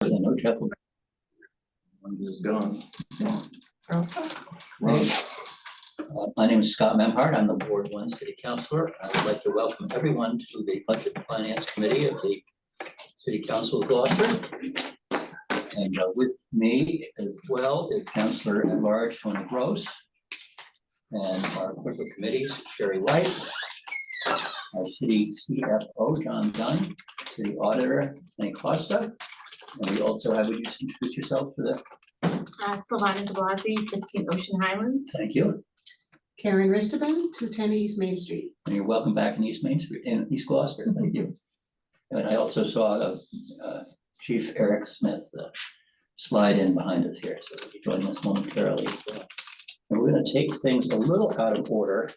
I know Jeff will. I'm just gone. Right. My name is Scott Memhard. I'm the Ward 1 City Councilor. I would like to welcome everyone to the Budget and Finance Committee of the City Council of Gloucester. And with me as well is Councilor at Large Tony Gross, and our clerk of committees, Sherry White, our City CFO, John Dunn, City Auditor, Annie Costa, and we also have, would you introduce yourself for the? Sylvana de Blasi, 15 Ocean Highlands. Thank you. Karen Risteban, 210 East Main Street. And you're welcome back in East Main Street, in East Gloucester. Thank you. And I also saw Chief Eric Smith slide in behind us here, so he'll be joining us momentarily as well. And we're going to take things a little out of order,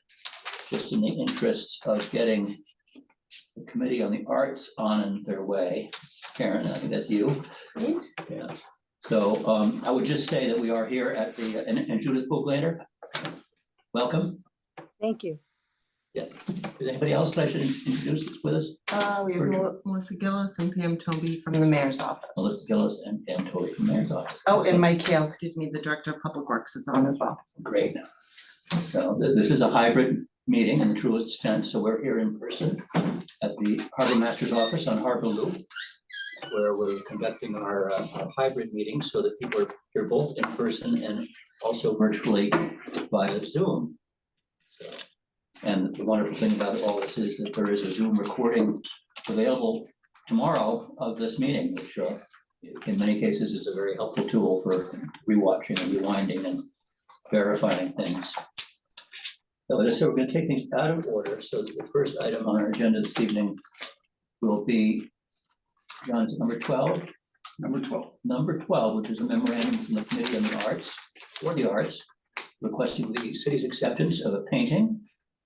just in the interests of getting the Committee on the Arts on their way. Karen, I think that's you. Right? Yeah. So I would just say that we are here at the, and Judith Booglander, welcome. Thank you. Yeah. Is anybody else that I should introduce that's with us? We have Melissa Gillis and Pam Toby from the mayor's office. Melissa Gillis and Pam Toby from Mayor's office. Oh, and Mike Hale, excuse me, the Director of Public Works is on as well. Great. So this is a hybrid meeting in the truest sense. So we're here in person at the Harbor Master's office on Harbor Loop, where we're conducting our hybrid meeting so that people are here both in person and also virtually via Zoom. So, and the wonderful thing about all this is that there is a Zoom recording available tomorrow of this meeting, which in many cases is a very helpful tool for rewatching and rewinding and verifying things. So as I said, we're going to take things out of order. So the first item on our agenda this evening will be John's number 12. Number 12, which is a memorandum from the Committee on the Arts, for the Arts, requesting the city's acceptance of a painting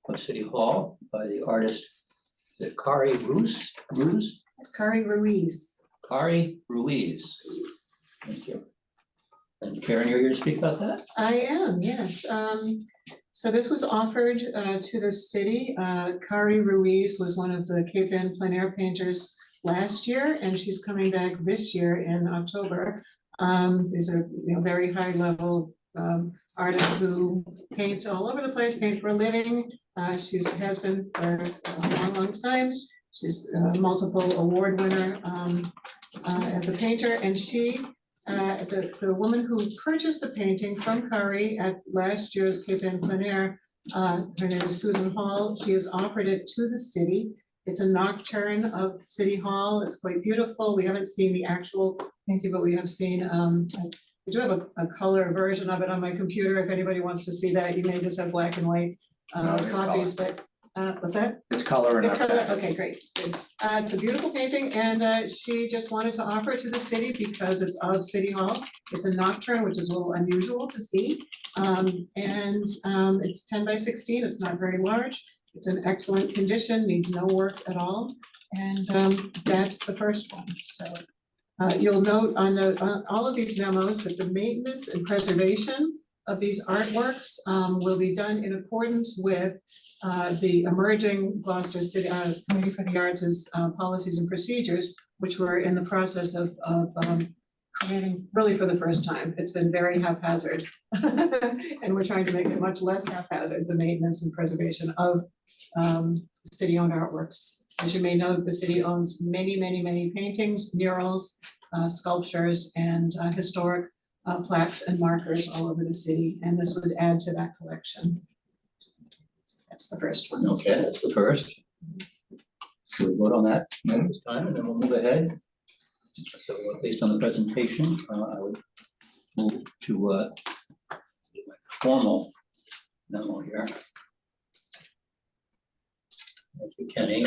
of City Hall by the artist Kari Ruiz. Kari Ruiz. Kari Ruiz. Thank you. And Karen, you're here to speak about that? I am, yes. So this was offered to the city. Kari Ruiz was one of the Cape Ann plein air painters last year, and she's coming back this year in October. These are very high level artists who paint all over the place, paint for a living. She has been for a long time. She's a multiple award winner as a painter, and she, the woman who purchased the painting from Kari at last year's Cape Ann plein air, her name is Susan Hall. She has offered it to the city. It's a nocturne of City Hall. It's quite beautiful. We haven't seen the actual painting, but we have seen, I do have a color version of it on my computer. If anybody wants to see that, you may just have black and white copies, but what's that? It's color and. It's color, okay, great. Good. It's a beautiful painting, and she just wanted to offer it to the city because it's of City Hall. It's a nocturne, which is a little unusual to see. It's 10 by 16, it's not very large. It's in excellent condition, needs no work at all. And that's the first one. So you'll note on all of these memos that the maintenance and preservation of these artworks will be done in accordance with the emerging Gloucester City Committee for the Arts' policies and procedures, which we're in the process of creating really for the first time. It's been very haphazard. And we're trying to make it much less haphazard, the maintenance and preservation of city-owned artworks. As you may know, the city owns many paintings, murals, sculptures, and historic plaques and markers all over the city, and this would add to that collection. That's the first one. Okay, that's the first. So we vote on that this time, and then we'll move ahead. So based on the presentation, I would move to my formal memo here. Thank you, Kenny.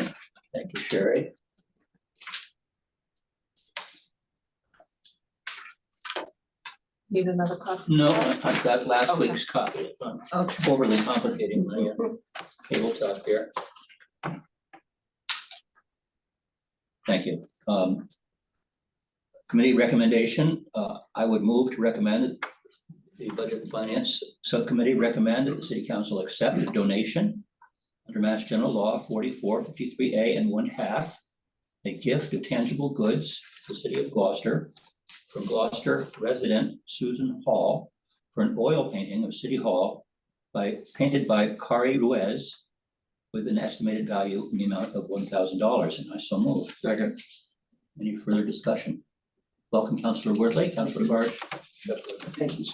Thank you, Sherry. Need another copy? No, I've got last Okay. week's copy. I'm Okay. overly complicating my tabletop here. Thank you. Committee recommendation, I would move to recommend that the Budget and Finance Subcommittee recommend that the City Council accept a donation under Mass General Law 4453A and 1/2, a gift of tangible goods to the City of Gloucester from Gloucester resident Susan Hall for an oil painting of City Hall painted by Kari Ruiz with an estimated value in the amount of $1,000, and I so move. Second. Any further discussion? Welcome, Councillor Wortley, Councillor Labarge. Thank you.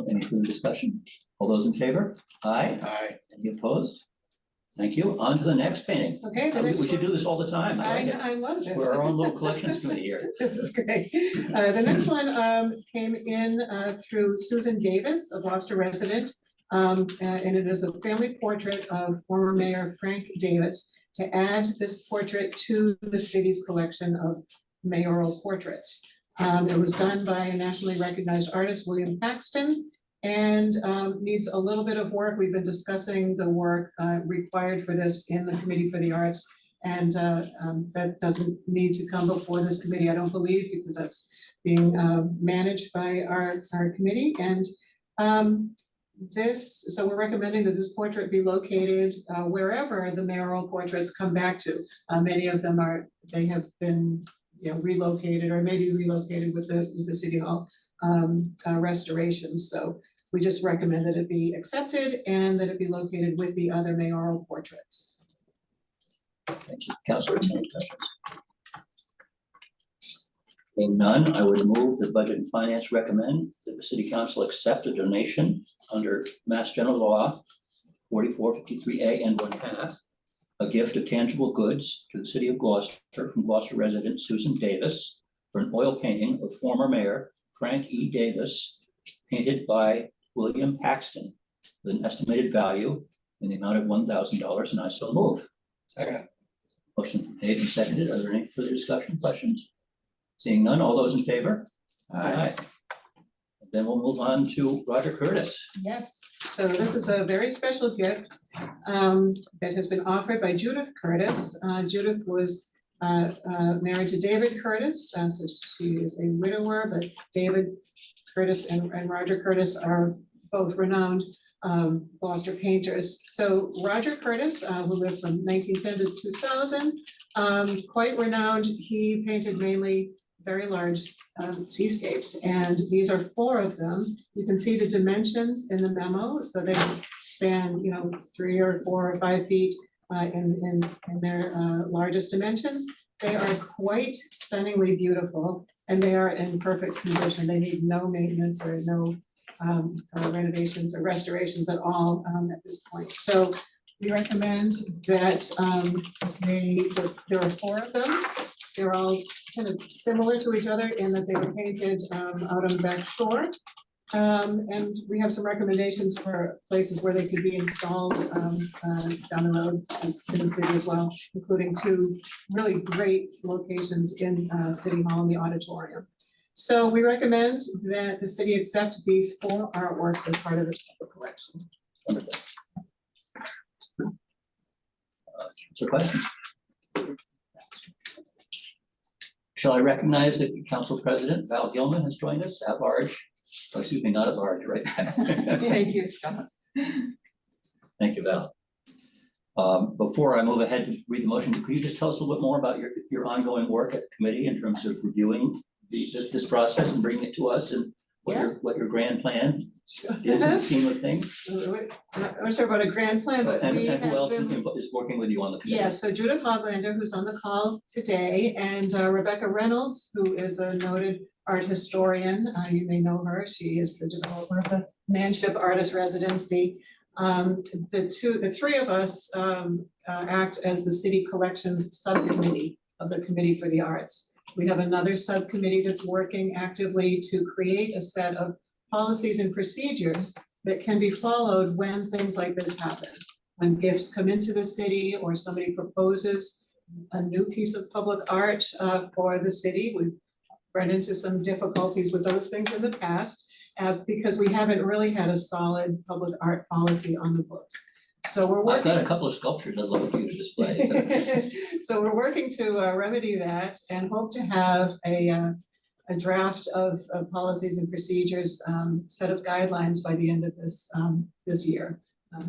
Any further discussion? All those in favor? Aye. Aye. Any opposed? Thank you. On to the next painting. Okay, the We next should do one, this all the time. I like it. I love this. We're our own little collections committee here. This is great. The next one came in through Susan Davis, a Gloucester resident. And it is a family portrait of former Mayor Frank Davis to add this portrait to the city's collection of mayoral portraits. It was done by a nationally recognized artist, William Paxton, and needs a little bit of work. We've been discussing the work required for this in the Committee for the Arts. And that doesn't need to come before this committee, I don't believe, because that's being managed by our committee. And so we're recommending that this portrait be located wherever the mayoral portraits come back to. Many of them they have been, relocated or maybe relocated with the City Hall restorations. So we just recommend that it be accepted and that it be located with the other mayoral portraits. Thank you. Councillor, any questions? Being none, I would move that Budget and Finance recommend that the City Council accept a donation under Mass General Law 4453A and 1/2, a gift of tangible goods to the City of Gloucester from Gloucester resident Susan Davis for an oil painting of former Mayor Frank E. Davis, painted by William Paxton, with an estimated value in the amount of $1,000, and I so move. Second. Motion made and seconded. Are there any further discussion, questions? Seeing none, all those in favor? Aye. Then we'll move on to Roger Curtis. Yes, so this is a very special gift that has been offered by Judith Curtis. Judith was married to David Curtis, so she is a widower, but David Curtis and Roger Curtis are both renowned Gloucester painters. So Roger Curtis, who lived from 1910 to 2000, quite renowned. He painted mainly very large seascapes, and these are 4 of them. You can see the dimensions in the memo, so they span, 3 or 4 or 5 feet in their largest dimensions. They are quite stunningly beautiful, and they are in perfect condition. They need no maintenance or no renovations or restorations at all at this point. So we recommend that there are 4 of them. They're all kind of similar to each other in that they were painted out on the back shore. And we have some recommendations for places where they could be installed down the road in the city as well, including 2 really great locations in City Hall and the auditorium. So we recommend that the city accept these 4 artworks as part of its public collection. So questions? Shall I recognize the Council President, Val Gilman, has joined us at large? Oh, excuse me, not at large, right? Thank you, Scott. Thank you, Val. Before I move ahead to read the motion, could you just tell us a little bit more about your ongoing work at the committee in terms of reviewing this process and bringing it to us, and what your grand plan is in the scheme of things? I'm not sure about a grand plan, but And we who have else been. is working with you on the committee? Yeah, so Judith Hoglander, who's on the call today, and Rebecca Reynolds, who is a noted art historian. You may know her. She is the developer of the Manship Artist Residency. The 3 of us act as the city collections subcommittee of the Committee for the Arts. We have another subcommittee that's working actively to create a set of policies and procedures that can be followed when things like this happen. When gifts come into the city or somebody proposes a new piece of public art for the city, we've run into some difficulties with those things in the past because we haven't really had a solid public art policy on the books. So we're I've working. got a couple of sculptures I'd love for you to display. So we're working to remedy that and hope to have a draft of policies and procedures, set of guidelines by the end of this year.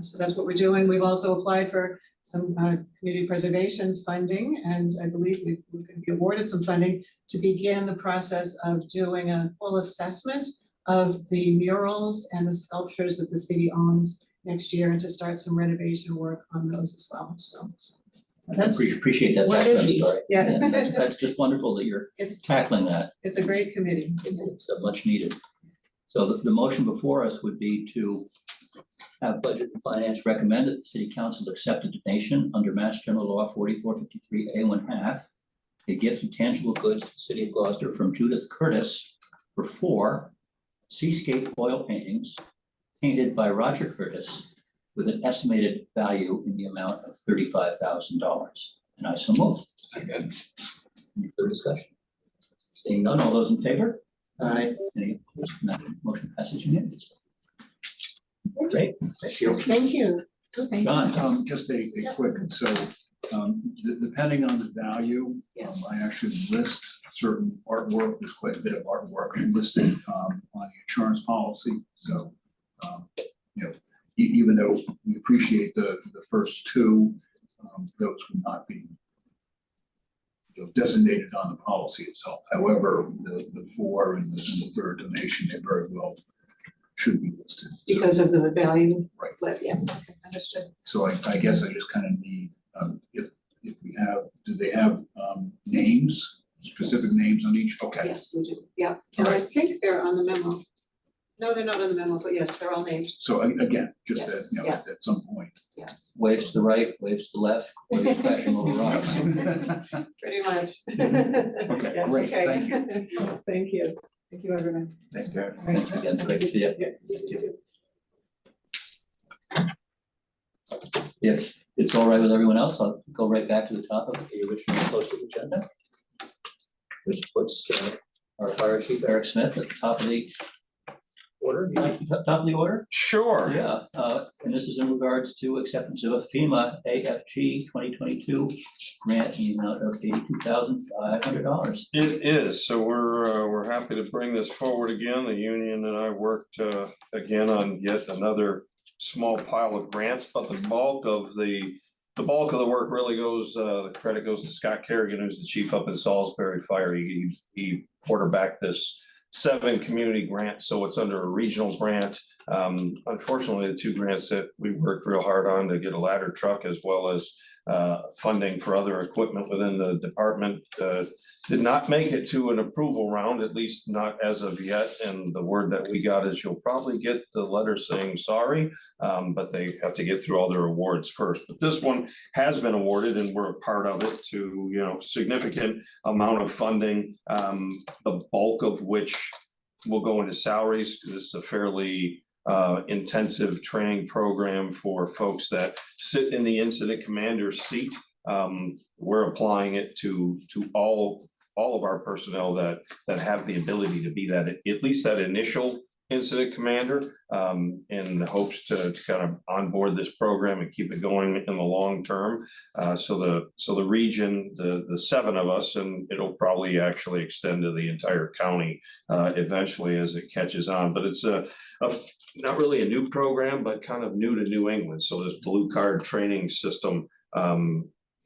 So that's what we're doing. We've also applied for some community preservation funding, and I believe we're going to be awarded some funding to begin the process of doing a full assessment of the murals and the sculptures that the city owns next year, and to start some renovation work on those as well. So that's, Appreciate that. What is background he? story. Yeah. That's just wonderful that you're it's tackling that. a great committee. It's much needed. So the motion before us would be to have Budget and Finance recommend that the City Council accept a donation under Mass General Law 4453A1/2, a gift of tangible goods to the City of Gloucester from Judith Curtis for 4 seascape oil paintings painted by Roger Curtis with an estimated value in the amount of $35,000. And I so move. Second. Any further discussion? Seeing none, all those in favor? Aye. Any opposed? None. Motion passes unanimously. Great, thank you. Thank you. Okay. John, Just a Yes. quick, so, depending on the value, Yes. I actually list certain artwork, there's quite a bit of artwork listed, on the insurance policy, so, you know, even though we appreciate the first 2, those would not be, you know, designated on the policy itself. However, the 4 and the third donation, they very well should be listed. So- Because of the value. Right. Yeah, okay, understood. So I guess I just kind of need, if we have, do they have names, specific Yes. names on each? Okay. Yes, we do, yeah, and I Alright. think they're on the memo. No, they're not on the memo, but yes, they're all named. So again, just Yes, that, you know, yeah. at some point. waves to the right, waves to the left, waves crashing over rocks. Pretty much. Okay, Yeah, great, okay. thank Thank you, thank you, everyone. Thanks, Derek. Thanks again, great to see you. Yeah, you too. If it's all right with everyone else, I'll go right back to the top of the original posted agenda, which puts our fire chief, Eric Smith, at the top of the order. You like the top of the order? Sure. Yeah, and this is in regards to acceptance of a FEMA AFG 2022 grant in the amount of $82,500. It is. So we're happy to bring this forward again. The union and I worked again on yet another small pile of grants, but the bulk of the work really goes, the credit goes to Scott Kerrigan, who's the chief up in Salisbury Fire. He quarterbacked this 7 community grants, so it's under a regional grant. Unfortunately, the 2 grants that we worked real hard on to get a ladder truck as well as funding for other equipment within the department did not make it to an approval round, at least not as of yet. And the word that we got is you'll probably get the letter saying sorry, but they have to get through all their awards first. But this one has been awarded and we're a part of it to, you know, significant amount of funding, the bulk of which will go into salaries, because this is a fairly intensive training program for folks that sit in the incident commander seat. We're applying it to all of our personnel that have the ability to be that, at least that initial incident commander, in the hopes to kind of onboard this program and keep it going in the long term. So the region, the 7 of us, and it'll probably actually extend to the entire county eventually as it catches on. But it's not really a new program, but kind of new to New England. So this blue card training system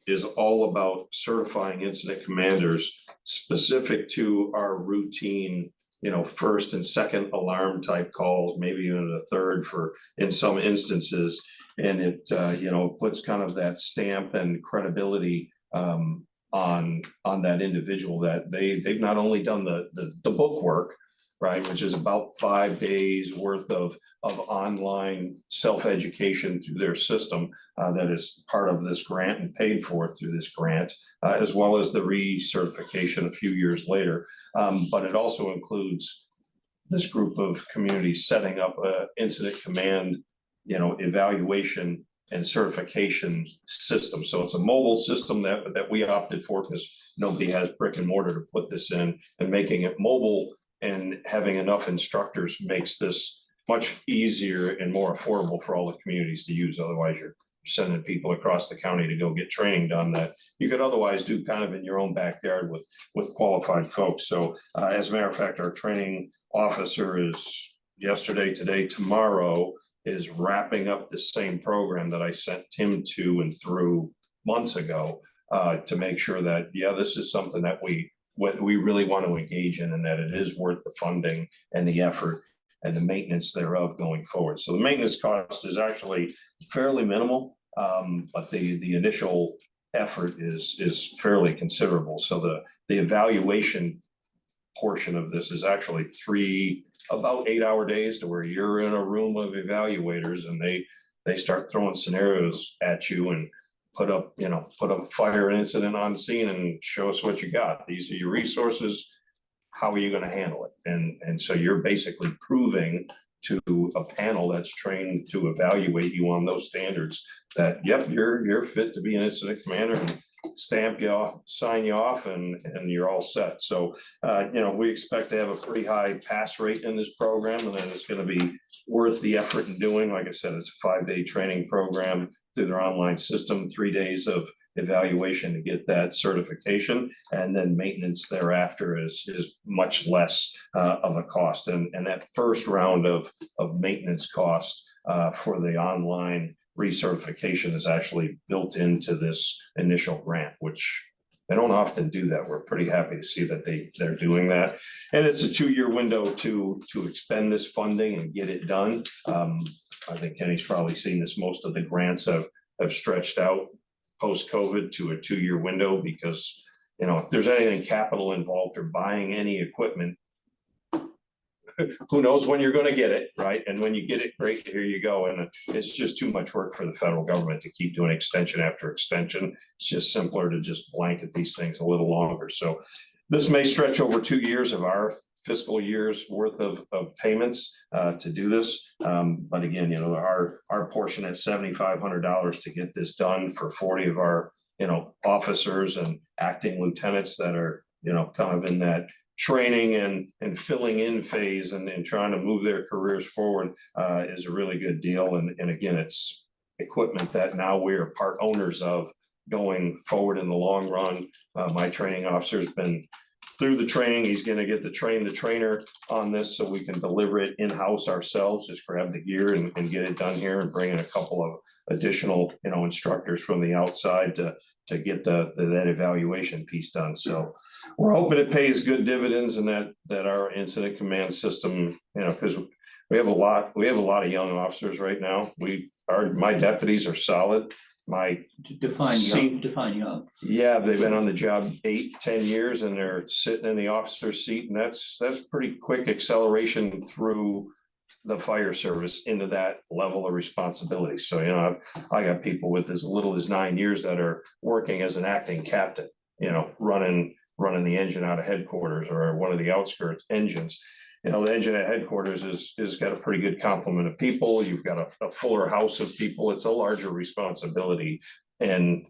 is all about certifying incident commanders specific to our routine, you know, first and second alarm type calls, maybe even a third for in some instances. And it, you know, puts kind of that stamp and credibility on that individual that they've not only done the book work, right, which is about 5 days worth of online self-education through their system that is part of this grant and paid for through this grant, as well as the recertification a few years later. But it also includes this group of communities setting up a incident command, you know, evaluation and certification system. So it's a mobile system that we opted for because nobody has brick and mortar to put this in, and making it mobile and having enough instructors makes this much easier and more affordable for all the communities to use. Otherwise, you're sending people across the county to go get training done that you could otherwise do kind of in your own backyard with qualified folks. So as a matter of fact, our training officer is yesterday, today, tomorrow is wrapping up the same program that I sent Tim to and through months ago, to make sure that, yeah, this is something that we really want to engage in, and that it is worth the funding and the effort and the maintenance thereof going forward. So the maintenance cost is actually fairly minimal, but the initial effort is fairly considerable. So the evaluation portion of this is actually about 8-hour days, to where you're in a room of evaluators and they start throwing scenarios at you and put up a fire incident on scene and show us what you got. These are your resources. How are you going to handle it? And so you're basically proving to a panel that's trained to evaluate you on those standards that, yep, you're fit to be an incident commander, and stamp you off, sign you off, and you're all set. So, we expect to have a pretty high pass rate in this program, and then it's going to be worth the effort in doing. Like I said, it's a 5-day training program through their online system, 3 days of evaluation to get that certification, and then maintenance thereafter is much less of a cost. And that first round of maintenance cost for the online recertification is actually built into this initial grant, which they don't often do that. We're pretty happy to see that they're doing that. And it's a 2-year window to expend this funding and get it done. I think Kenny's probably seen this. Most of the grants have stretched out post-COVID to a 2-year window, because, if there's anything capital involved or buying any equipment, who knows when you're going to get it, right? And when you get it, great, here you go. And it's just too much work for the federal government to keep doing extension after extension. It's just simpler to just blanket these things a little longer. So this may stretch over 2 years of our fiscal years worth of payments to do this. But again, our portion at $7,500 to get this done for 40 of our, officers and acting lieutenants that are, kind of in that training and filling in phase and trying to move their careers forward is a really good deal. And again, it's equipment that now we're part owners of going forward in the long run. My training officer's been through the training. He's going to get to train the trainer on this, so we can deliver it in-house ourselves, just grab the gear and get it done here, and bring in a couple of additional, instructors from the outside to get that evaluation piece done. So we're hoping it pays good dividends, and that our incident command system, because we have a lot of young officers right now. My deputies are solid. Define young. Yeah, they've been on the job 8-10 years, and they're sitting in the officer's seat, and that's pretty quick acceleration through the fire service into that level of responsibility. So, I got people with as little as 9 years that are working as an acting captain, running the engine out of headquarters or one of the outskirts engines. The engine at headquarters is got a pretty good complement of people. You've got a fuller house of people. It's a larger responsibility and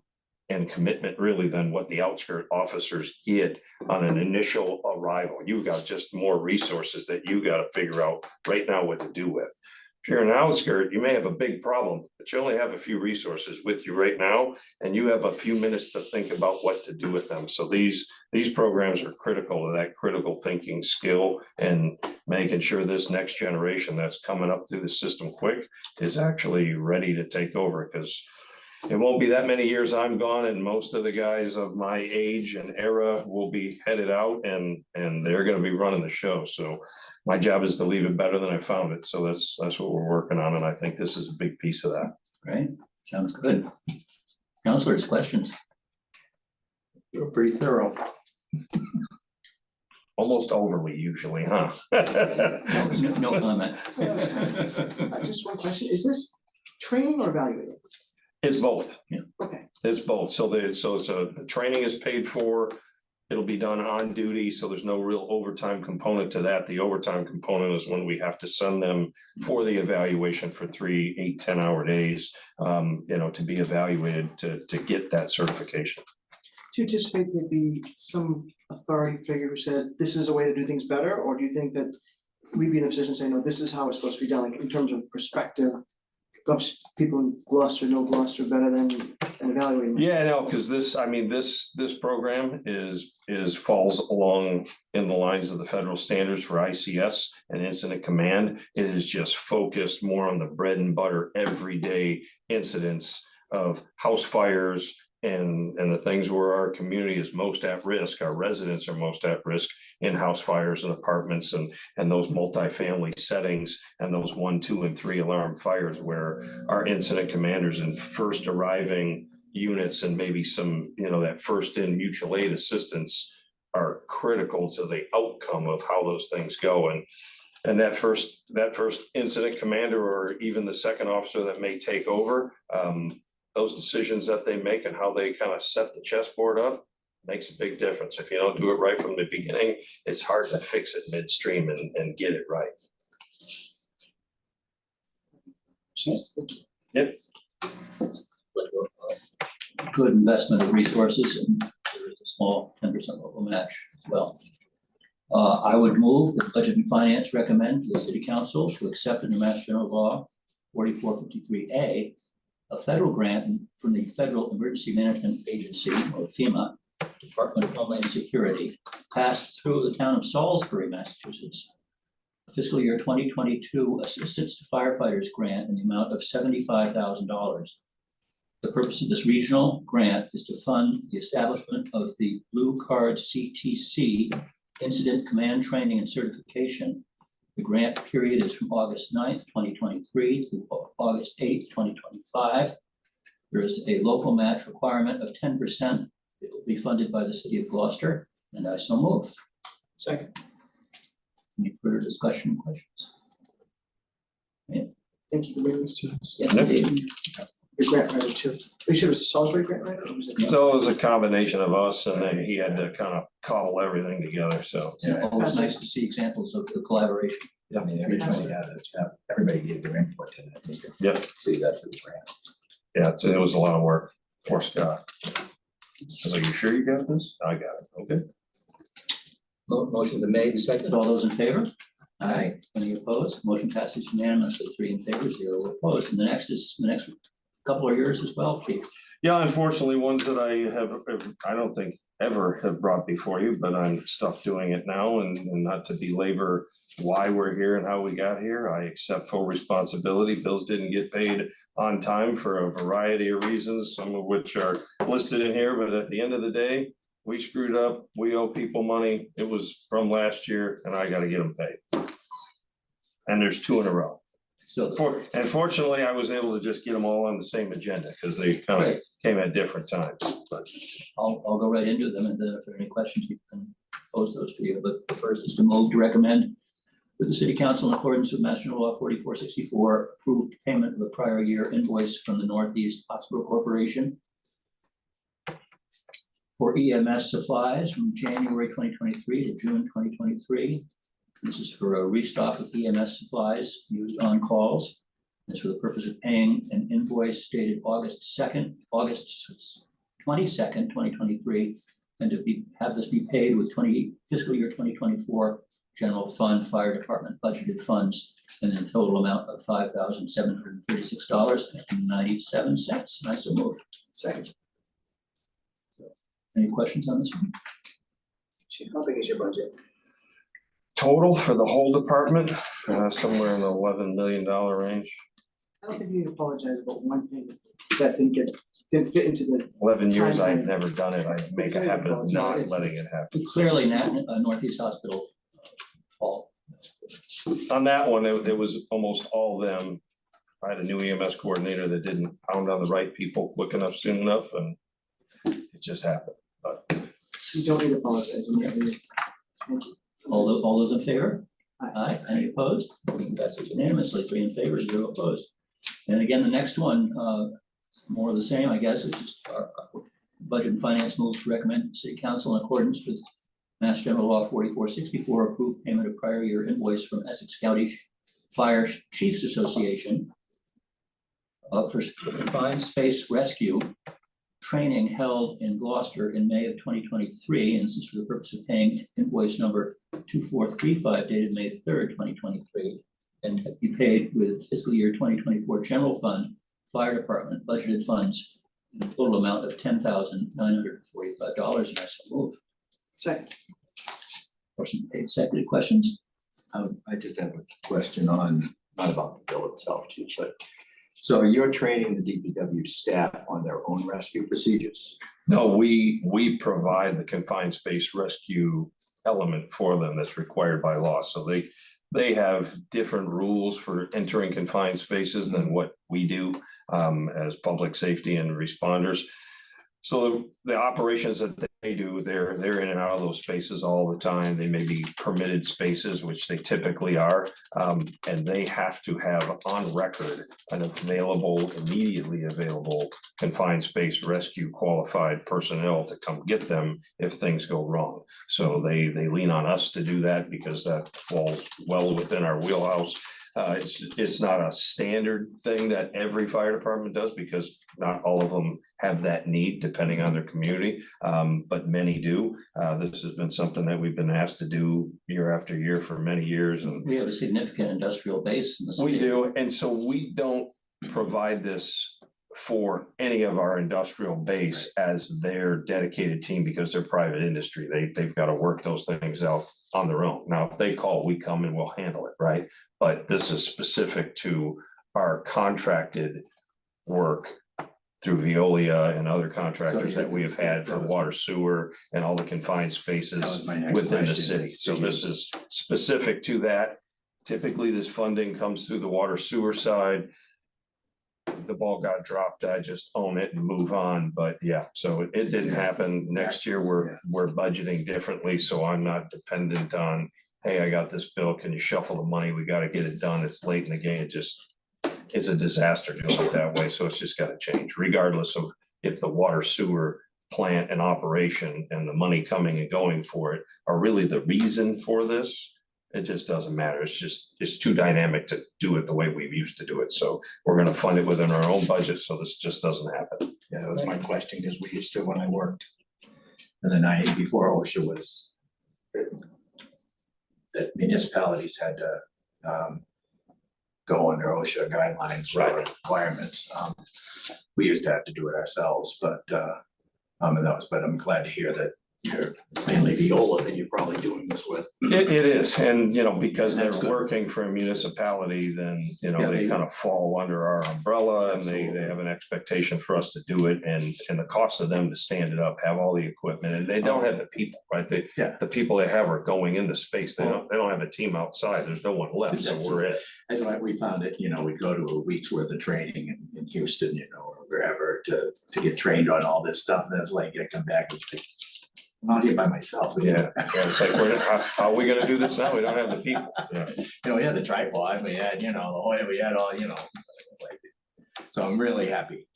commitment, really, than what the outskirt officers get on an initial arrival. You've got just more resources that you got to figure out right now what to do with. If you're an outskirt, you may have a big problem, but you only have a few resources with you right now, and you have a few minutes to think about what to do with them. So these programs are critical to that critical thinking skill, and making sure this next generation that's coming up through the system quick is actually ready to take over, because it won't be that many years I'm gone, and most of the guys of my age and era will be headed out, and they're going to be running the show. So my job is to leave it better than I found it. So that's what we're working on, and I think this is a big piece of that. Right, sounds good. Counselors, questions? You're pretty thorough. Almost overly usually, huh? No comment. Just one question, is this training or evaluating? It's both. Okay, It's both. So the training is paid for. It'll be done on duty, so there's no real overtime component to that. The overtime component is when we have to send them for the evaluation for 3, 8, 10-hour days, to be evaluated to get that certification. do you anticipate there'd be some authority figure who says this is a way to do things better, or do you think that we'd be in a position saying, no, this is how it's supposed to be done, like in terms of perspective obviously people in Gloucester know Gloucester better than evaluating. Yeah, no, because this program falls along in the lines of the federal standards for ICS and incident command. It is just focused more on the bread and butter, everyday incidents of house fires and the things where our community is most at risk, our residents are most at risk in house fires and apartments and those multifamily settings and those 1, 2, and 3 alarm fires where our incident commanders and first arriving units and maybe some, that first in mutual aid assistance are critical to the outcome of how those things go. And that first incident commander or even the second officer that may take over, those decisions that they make and how they kind of set the chessboard up makes a big difference. If you don't do it right from the beginning, it's hard to fix it midstream and get it right. Yep. Good investment of resources, and there is a small 10% local match as well. I would move that Budget and Finance recommend to the City Council to accept in the Mass General Law 4453A a federal grant from the Federal Emergency Management Agency, or FEMA, Department of Homeland Security, passed through the town of Salisbury, Massachusetts, a fiscal year 2022 Assistance to Firefighters Grant in the amount of $75,000. The purpose of this regional grant is to fund the establishment of the Blue Card CTC Incident Command Training and Certification. The grant period is from August 9th, 2023 through August 8th, 2025. There is a local match requirement of 10%. It will be funded by the City of Gloucester, and I so move. Second. Any further discussion, questions? Thank you for bringing this to us. Yes, indeed. Your grant writer too. Are you sure it was a Salisbury grant writer or was it? So it was a combination of us and then he had to kind of cobble everything together, so. It's always nice to see examples of the collaboration. I mean, everybody gave their input in it. You could Yeah. See that through the grant. Yeah, it was a lot of work for Scott. I was like, you sure you got this? I got it, okay. Motion been made and seconded. All those in favor? Aye. Any opposed? Motion passes unanimously, 3 in favor, 0 opposed. And the next couple of years as well, Chief. Yeah, unfortunately, ones that I don't think ever have brought before you, but I'm stuck doing it now and not to belabor why we're here and how we got here. I accept full responsibility. Bills didn't get paid on time for a variety of reasons, some of which are listed in here, but at the end of the day, we screwed up. We owe people money. It was from last year and I gotta get them paid. And there's 2 in a row. So And fortunately, I was able to just get them all on the same agenda because they kind of Great. came at different times, but. I'll go right into them, and then if there are any questions, we can pose those to you. But the first is to move to recommend that the City Council, in accordance with Mass General Law 4464, approved payment of a prior year invoice from the Northeast Hospital Corporation for EMS supplies from January 2023 to June 2023. This is for a restock of EMS supplies used on calls. It's for the purpose of paying an invoice dated August 22nd, 2023, and to have this be paid with fiscal year 2024 general fund fire department budgeted funds in a total amount of $5,736.97. And I so move. Second. Any questions on this one? How big is your budget? Total for the whole department, somewhere in the $11 million range. I don't think you need to apologize about one thing that didn't fit into the. 11 years, I've Timeframe. never done it. I make a habit of not letting it happen. Clearly, Northeast Hospital fault. On that one, it was almost all them. I had a new EMS coordinator that didn't pound on the right people quick enough, soon enough, and it just happened, but. You don't need to apologize. I'm not gonna- Thank you. All those in favor? Aye. Aye. Any opposed? Motion passes unanimously, 3 in favor, 0 opposed. And again, the next one, more of the same, I guess, it's just our Budget and Finance moves to recommend the City Council in accordance with Mass General Law 4464, approved payment of prior year invoice from Essex County Fire Chiefs Association for confined space rescue training held in Gloucester in May of 2023, and this is for the purpose of paying invoice number 2435 dated May 3rd, 2023, and be paid with fiscal year 2024 general fund, fire department budgeted funds in a total amount of $10,945, and I so move. Second. Motion made, seconded, questions? I just have a question on, not about the bill itself, Chief, but so you're training the DPW staff on their own rescue procedures? No, we provide the confined space rescue element for them that's required by law. So they have different rules for entering confined spaces than what we do as public safety and responders. So the operations that they do, they're in and out of those spaces all the time. They may be permitted spaces, which they typically are. And they have to have on record an immediately available confined space rescue qualified personnel to come get them if things go wrong. So they lean on us to do that because that falls well within our wheelhouse. It's not a standard thing that every fire department does because not all of them have that need depending on their community, but many do. This has been something that we've been asked to do year after year for many years. And We have a significant industrial base in the city. we do, and so we don't provide this for any of our industrial base as their dedicated team because they're private industry. They've got to work those things out on their own. Now, if they call, we come and we'll handle it, right? But this is specific to our contracted work through Veolia and other contractors that we have had for water, sewer, and all the confined That spaces was my next within the question, city. is So do you- this is specific to that. Typically, this funding comes through the water sewer side. The ball got dropped, I just own it and move on, but yeah, so it didn't happen. Next year, we're budgeting differently, so I'm not dependent on, hey, I got this bill, can you shuffle the money, we gotta get it done, it's late in the game, it's a disaster doing it that way, so it's just gotta change, regardless of if the water sewer plant and operation and the money coming and going for it are really the reason for this. It just doesn't matter. It's too dynamic to do it the way we used to do it. So we're gonna fund it within our own budget, so this just doesn't happen. Yeah, that was my question, because we used to, when I worked in the 90s before OSHA was, that municipalities had to go under OSHA guidelines or Right. requirements. We used to have to do it ourselves, but but I'm glad to hear that you're mainly Viola that you're probably doing this with. It is, and because they're That's good. working for a municipality, then, Yeah, they they- kind of fall under our umbrella and they Absolutely. have an expectation for us to do it and the cost of them to stand it up, have all the equipment, and they don't have the people, right? Yeah. The people they have are going into space. They don't have a team outside. There's no one left, so That's we're it. That's why we found it, we'd go to a week's worth of training in Houston, or wherever to get trained on all this stuff. And it's like, I come back, it's like, I'm out here by myself. Yeah, it's like, how are we gonna do this now? We don't have the people. Yeah. We had the tripod, we had, the Hoya, we had all, it's like, so I'm really happy.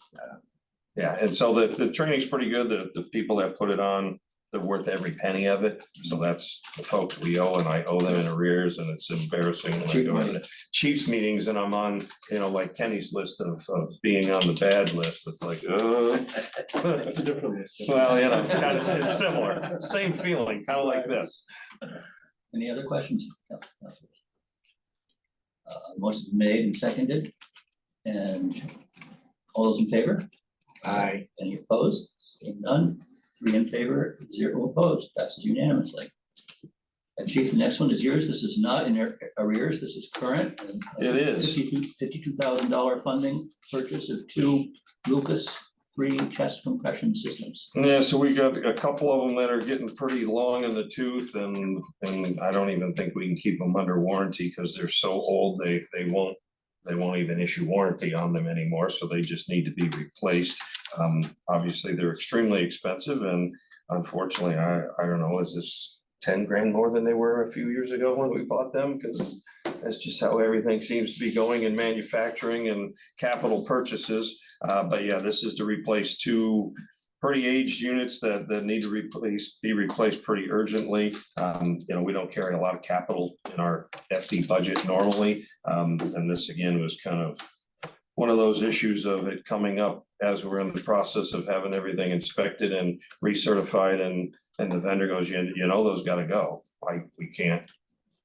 Yeah, and so the training's pretty good. The people that put it on, they're worth every penny of it. So that's the folks we owe, and I owe them in arrears, and it's embarrassing when I Cheap go money. to the Chiefs meetings and I'm on, like Kenny's list of being on the bad list. It's like, It's a different list. well, kind of, it's similar, same feeling, kind of like this. Any other questions? Motion made and seconded, and all those in favor? Aye. Any opposed? Seeing none, 3 in favor, 0 opposed, passes unanimously. And Chief, the next one is yours. This is not in arrears, this is current. And It is. $52,000 funding purchase of 2 Lucas free chest compression systems. Yeah, so we got a couple of them that are getting pretty long in the tooth and I don't even think we can keep them under warranty because they're so old, they won't even issue warranty on them anymore, so they just need to be replaced. Obviously, they're extremely expensive and unfortunately, I don't know, is this 10 grand more than they were a few years ago when we bought them? Because that's just how everything seems to be going in manufacturing and capital purchases. But yeah, this is to replace 2 pretty aged units that need to be replaced pretty urgently. We don't carry a lot of capital in our FD budget normally. And this again was kind of one of those issues of it coming up as we're in the process of having everything inspected and recertified and the vendor goes, those gotta go. We can't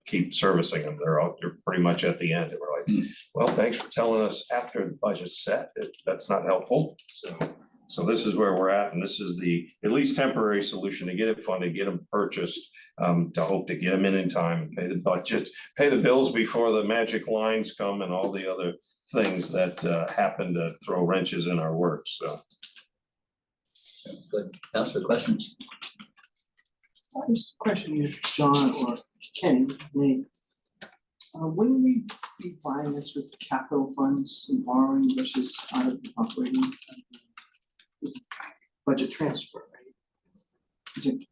keep servicing them. They're pretty much at the end. And we're like, well, thanks for telling us after the budget's set. That's not helpful. So this is where we're at, and this is the at least temporary solution to get it funded, get them purchased, to hope to get them in time and pay the budget, pay the bills before the magic lines come and all the other things that happen to throw wrenches in our works. So Good. Councilor, questions? This question is John or Kenny, me. Wouldn't we be buying this with capital funds and borrowing versus out of the operating? This is budget transfer, right?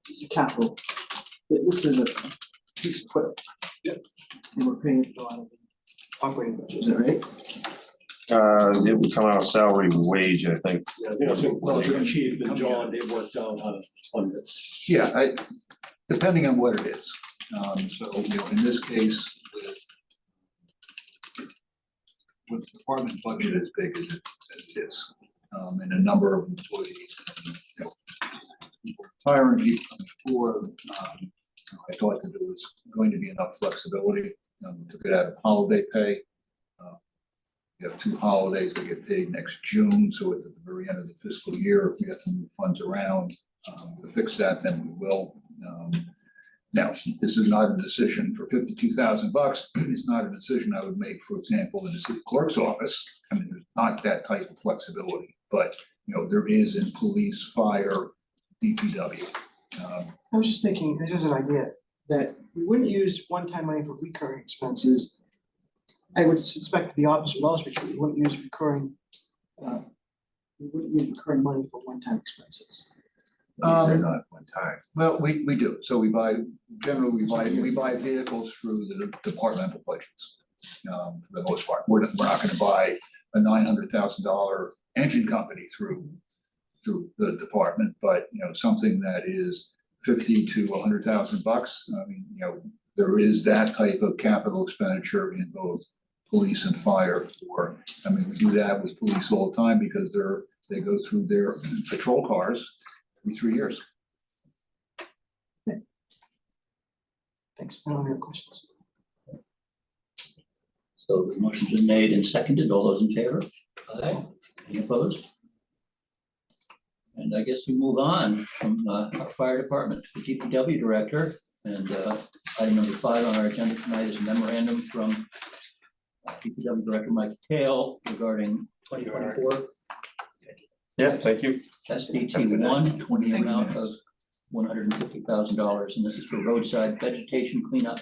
It's a capital. This is a piece of equipment. Yep. And we're paying it out of the operating budget, is that right? it would come out of salary wage, I think. Well, the chief and John, they worked out how to fund it. Yeah, depending on what it is. So, in this case, with the department budget as big as it is, and a number of employees, people hiring, people coming forward, I thought that there was going to be enough flexibility, to get out of holiday pay. We have 2 holidays that get paid next June, so at the very end of the fiscal year, if we have to move funds around to fix that, then we will. Now, this is not a decision for $52,000. It's not a decision I would make, for example, in the city clerk's office. I mean, there's not that type of flexibility, but there is in police, fire, DPW. I was just thinking, this is an idea, that we wouldn't use one-time money for recurring expenses. I would suspect the opposite would also be true. We wouldn't use recurring money for one-time expenses. These are not one time. Well, we do. So generally, we buy vehicles through the departmental budgets, for the most part. We're not gonna buy a $900,000 engine company through the department, but, something that is $50,000 to $100,000. I mean, there is that type of capital expenditure in both police and fire we do that with police all the time because they go through their patrol cars every 3 years. Thanks. I don't have any questions. So the motion's been made and seconded. All those in favor? Aye. Any opposed? And I guess we move on from our fire department to the DPW director. And item number 5 on our agenda tonight is a memorandum from DPW Director Mike Tail regarding 2024 Yeah, thank you. SDT 1 in the amount of $150,000. And this is for roadside vegetation cleanup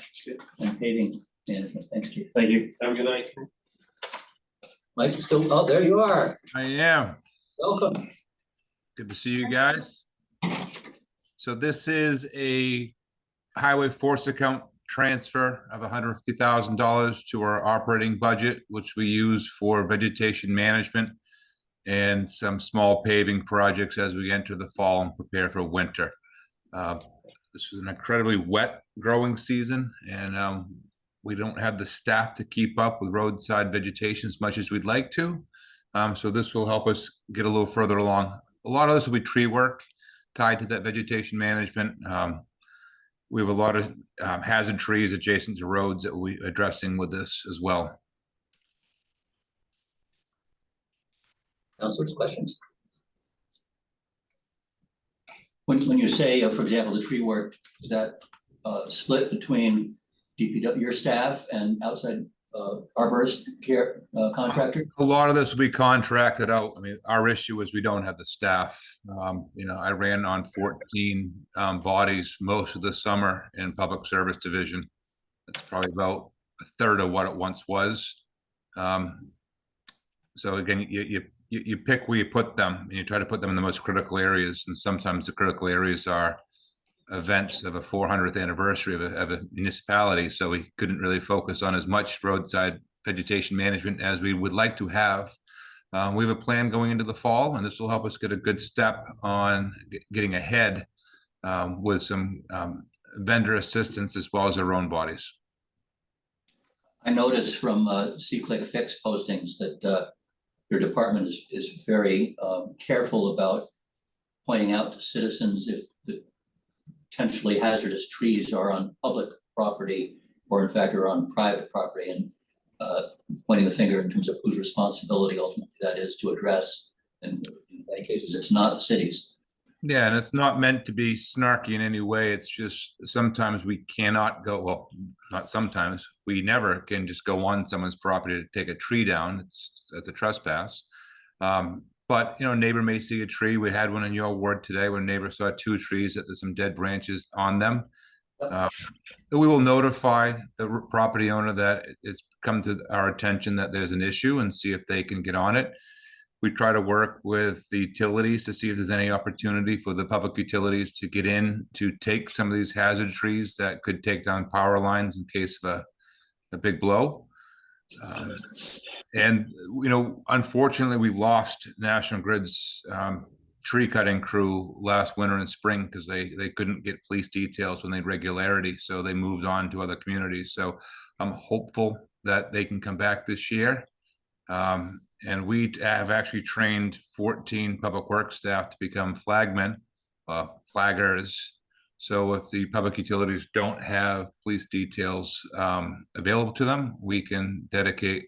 and paving management. Thanks, Chief. Thank you. Have a good night. Mike, still, oh, there you are. I am. Welcome. Good to see you guys. So this is a highway force account transfer of $150,000 to our operating budget, which we use for vegetation management and some small paving projects as we enter the fall and prepare for winter. This is an incredibly wet growing season, and we don't have the staff to keep up with roadside vegetation as much as we'd like to. So this will help us get a little further along. A lot of this will be tree work tied to that vegetation management. We have a lot of hazard trees adjacent to roads that we'll be addressing with this as well. Councilors, questions? When you say, for example, the tree work, is that split between DPW, your staff, and outside arborist care contractor? A lot of this will be contracted out. I mean, our issue is we don't have the staff. I ran on 14 bodies most of the summer in public service division. That's probably about a third of what it once was. So again, you pick where you put them, and you try to put them in the most critical areas. And sometimes the critical areas are events of a 400th anniversary of a municipality. So we couldn't really focus on as much roadside vegetation management as we would like to have. We have a plan going into the fall, and this will help us get a good step on getting ahead with some vendor assistance as well as our own bodies. I noticed from C-Click Fix postings that your department is very careful about pointing out to citizens if the potentially hazardous trees are on public property or in fact are on private property, and pointing the finger in terms of whose responsibility ultimately that is to address. And in many cases, it's not the city's. Yeah, and it's not meant to be snarky in any way. It's just sometimes we cannot go, well, not sometimes, we never can just go on someone's property to take a tree down. It's a trespass. But you know, a neighbor may see a tree. We had one in your ward today where a neighbor saw 2 trees that there's some dead branches on them. We will notify the property owner that it's come to our attention that there's an issue and see if they can get on it. We try to work with the utilities to see if there's any opportunity for the public utilities to get in to take some of these hazard trees that could take down power lines in case of a big blow. And, you know, unfortunately, we lost National Grid's tree cutting crew last winter and spring because they couldn't get police details when they had regularity. So they moved on to other communities. So I'm hopeful that they can come back this year. And we have actually trained 14 public works staff to become flagmen, flaggers. So if the public utilities don't have police details available to them, we can dedicate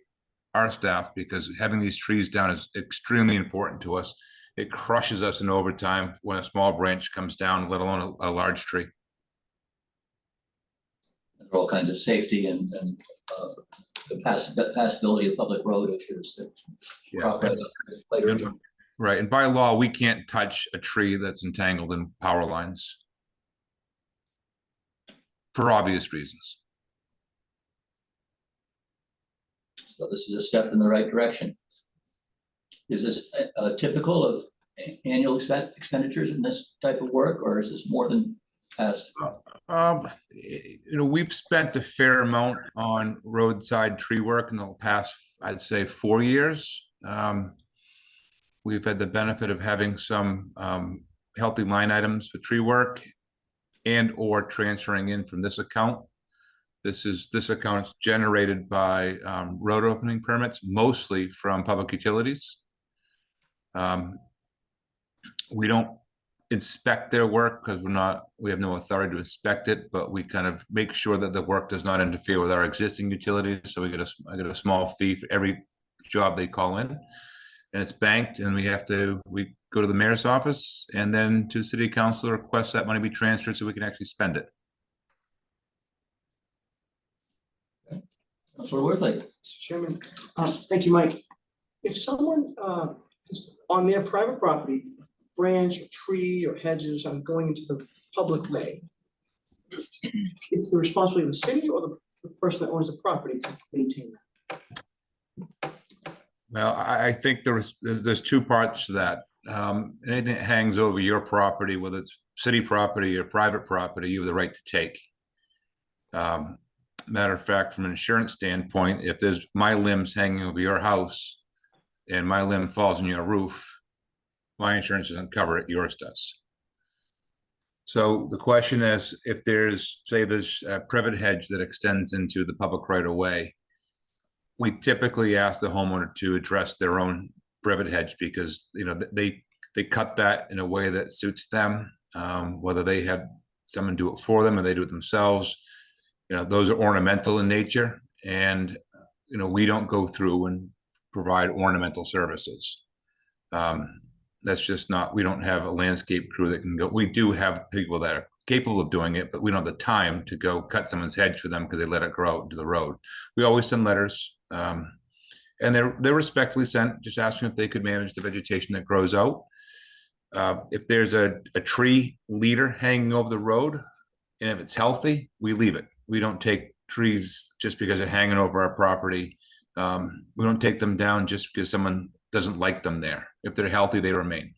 our staff, because having these trees down is extremely important to us. It crushes us in overtime when a small branch comes down, let alone a large tree. There are all kinds of safety and the passability of public road issues that crop right up later. Right, and by law, we can't touch a tree that's entangled in power lines for obvious reasons. So this is a step in the right direction. Is this typical of annual expenditures in this type of work, or is this more than past? You know, we've spent a fair amount on roadside tree work in the past, I'd say 4 years. We've had the benefit of having some healthy line items for tree work and or transferring in from this account. This account is generated by road opening permits, mostly from public utilities. We don't inspect their work because we have no authority to inspect it, but we kind of make sure that the work does not interfere with our existing utilities. So I get a small fee for every job they call in, and it's banked, and we go to the mayor's office and then to city council, request that money be transferred so we can actually spend it. Councilor Worthley. Mr. Chairman, thank you, Mike. If someone is on their private property, branch, or tree, or hedges, going into the public way, it's the responsibility of the city or the person that owns the property to maintain that? Well, I think there's 2 parts to that. Anything that hangs over your property, whether it's city property or private property, you have the right to take. Matter of fact, from an insurance standpoint, if there's my limbs hanging over your house and my limb falls on your roof, my insurance doesn't cover it, yours does. So the question is, if there's a privet hedge that extends into the public right of way, we typically ask the homeowner to address their own privet hedge, because you know they cut that in a way that suits them, whether they have someone do it for them or they do it themselves. You know, those are ornamental in nature, and you know, we don't go through and provide ornamental services. That's just not, we don't have a landscape crew that can go. We do have people that are capable of doing it, but we don't have the time to go cut someone's hedge for them because they let it grow out into the road. We always send letters, and they're respectfully sent, just asking if they could manage the vegetation that grows out. If there's a tree leader hanging over the road, and if it's healthy, we leave it. We don't take trees just because they're hanging over our property. We don't take them down just because someone doesn't like them there. If they're healthy, they remain.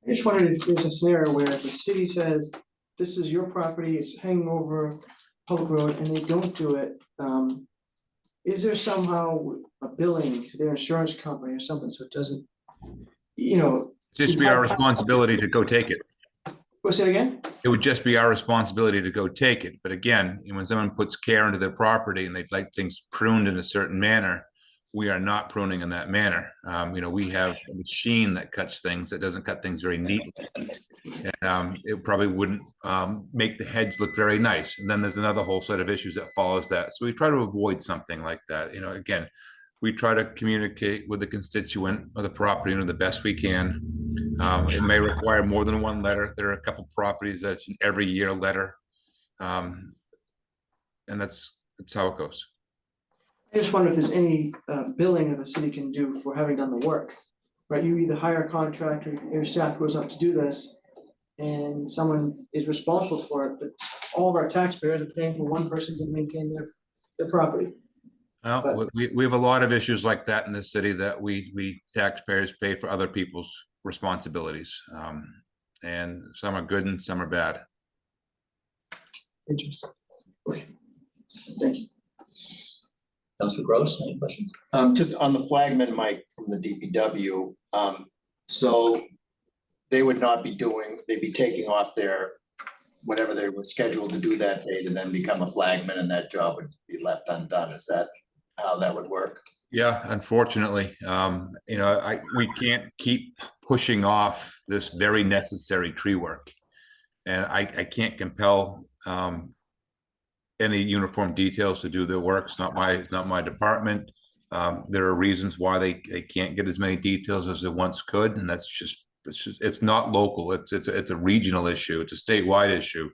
I just wondered if there's a scenario where the city says, this is your property, it's hanging over public road, and they don't do it, is there somehow a billing to their insurance company or something, so it doesn't, you know? Just be our responsibility to go take it. What's that again? It would just be our responsibility to go take it. But again, when someone puts care into their property and they'd like things pruned in a certain manner, we are not pruning in that manner. We have a machine that cuts things, that doesn't cut things very neatly. And it probably wouldn't make the hedge look very nice. And then there's another whole set of issues that follows that. So we try to avoid something like that. Again, we try to communicate with the constituent or the property owner the best we can. It may require more than one letter. There are a couple properties that's an every year letter. And that's how it goes. I just wonder if there's any billing that the city can do for having done the work, right? You either hire a contractor, your staff goes up to do this, and someone is responsible for it, but all of our taxpayers are paying for one person to maintain their property. Well, we have a lot of issues like that in this city that we taxpayers pay for other people's responsibilities. And some are good and some are bad. Interesting. Okay. Thank you. Councilor Gross, any questions? Just on the flagman, Mike, from the DPW, so they would not be they'd be taking off their, whatever they were scheduled to do that day to then become a flagman and that job would be left undone. Is that how that would work? Yeah, unfortunately, we can't keep pushing off this very necessary tree work. And I can't compel any uniform details to do their work. It's not my department. There are reasons why they can't get as many details as they once could, and it's not local. It's a regional issue. It's a statewide issue.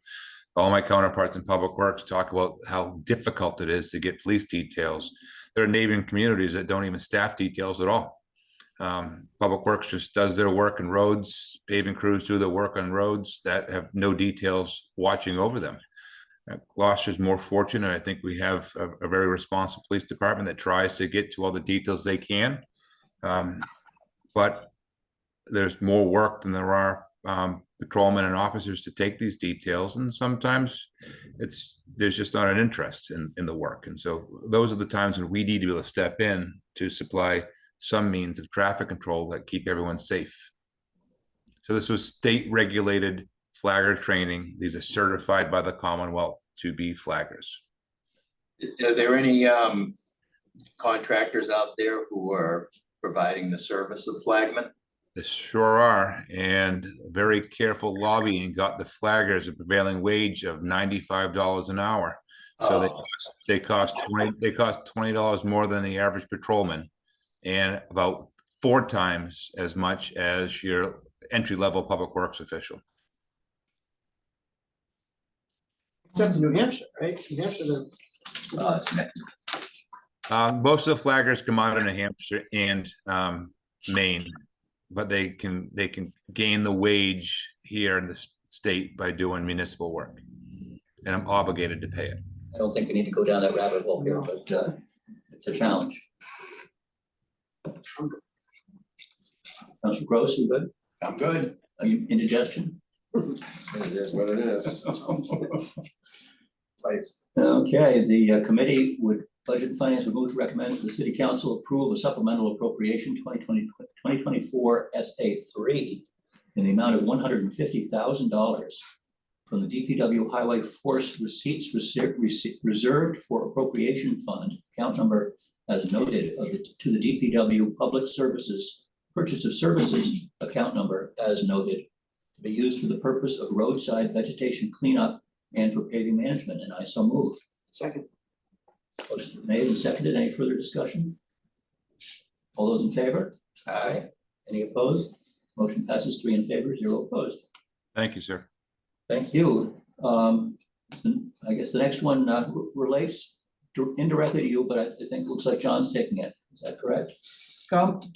All my counterparts in public works talk about how difficult it is to get police details. There are neighboring communities that don't even staff details at all. Public works just does their work in roads. Paving crews do their work on roads that have no details watching over them. Gloucester's more fortunate. I think we have a very responsible police department that tries to get to all the details they can. But there's more work than there are patrolmen and officers to take these details. And sometimes there's just not an interest in the work. And so those are the times when we need to be able to step in to supply some means of traffic control that keep everyone safe. So this was state regulated flagger training. These are certified by the Commonwealth to be flaggers. Are there any contractors out there who are providing the service of flagmen? There sure are, and very careful lobbying got the flaggers a prevailing wage of $95 an hour. So they cost $20 more than the average patrolman, and about 4 times as much as your entry-level public works official. Except in New Hampshire, right? New Hampshire, Most of the flaggers come out of New Hampshire and Maine, but they can gain the wage here in the state by doing municipal work, and I'm obligated to pay it. I don't think we need to go down that rabbit hole here, but it's a challenge. Councilor Gross, you good? I'm good. Are you indigestion? It is what it is. Life. Okay, the committee Budget and Finance would move to recommend the City Council approve a supplemental appropriation 2024 SA3 in the amount of $150,000 from the DPW Highway Force Receipts Reserved for Appropriation Fund, account number as noted, to the DPW Public Services Purchase of Services, account number as noted, to be used for the purpose of roadside vegetation cleanup and for paving management, and I so move. second. Motion made and seconded. Any further discussion? All those in favor? Aye. Any opposed? Motion passes 3 in favor, 0 opposed. Thank you, sir. Thank you. I guess the next one relates indirectly to you, but I think it looks like John's taking it. Is that correct?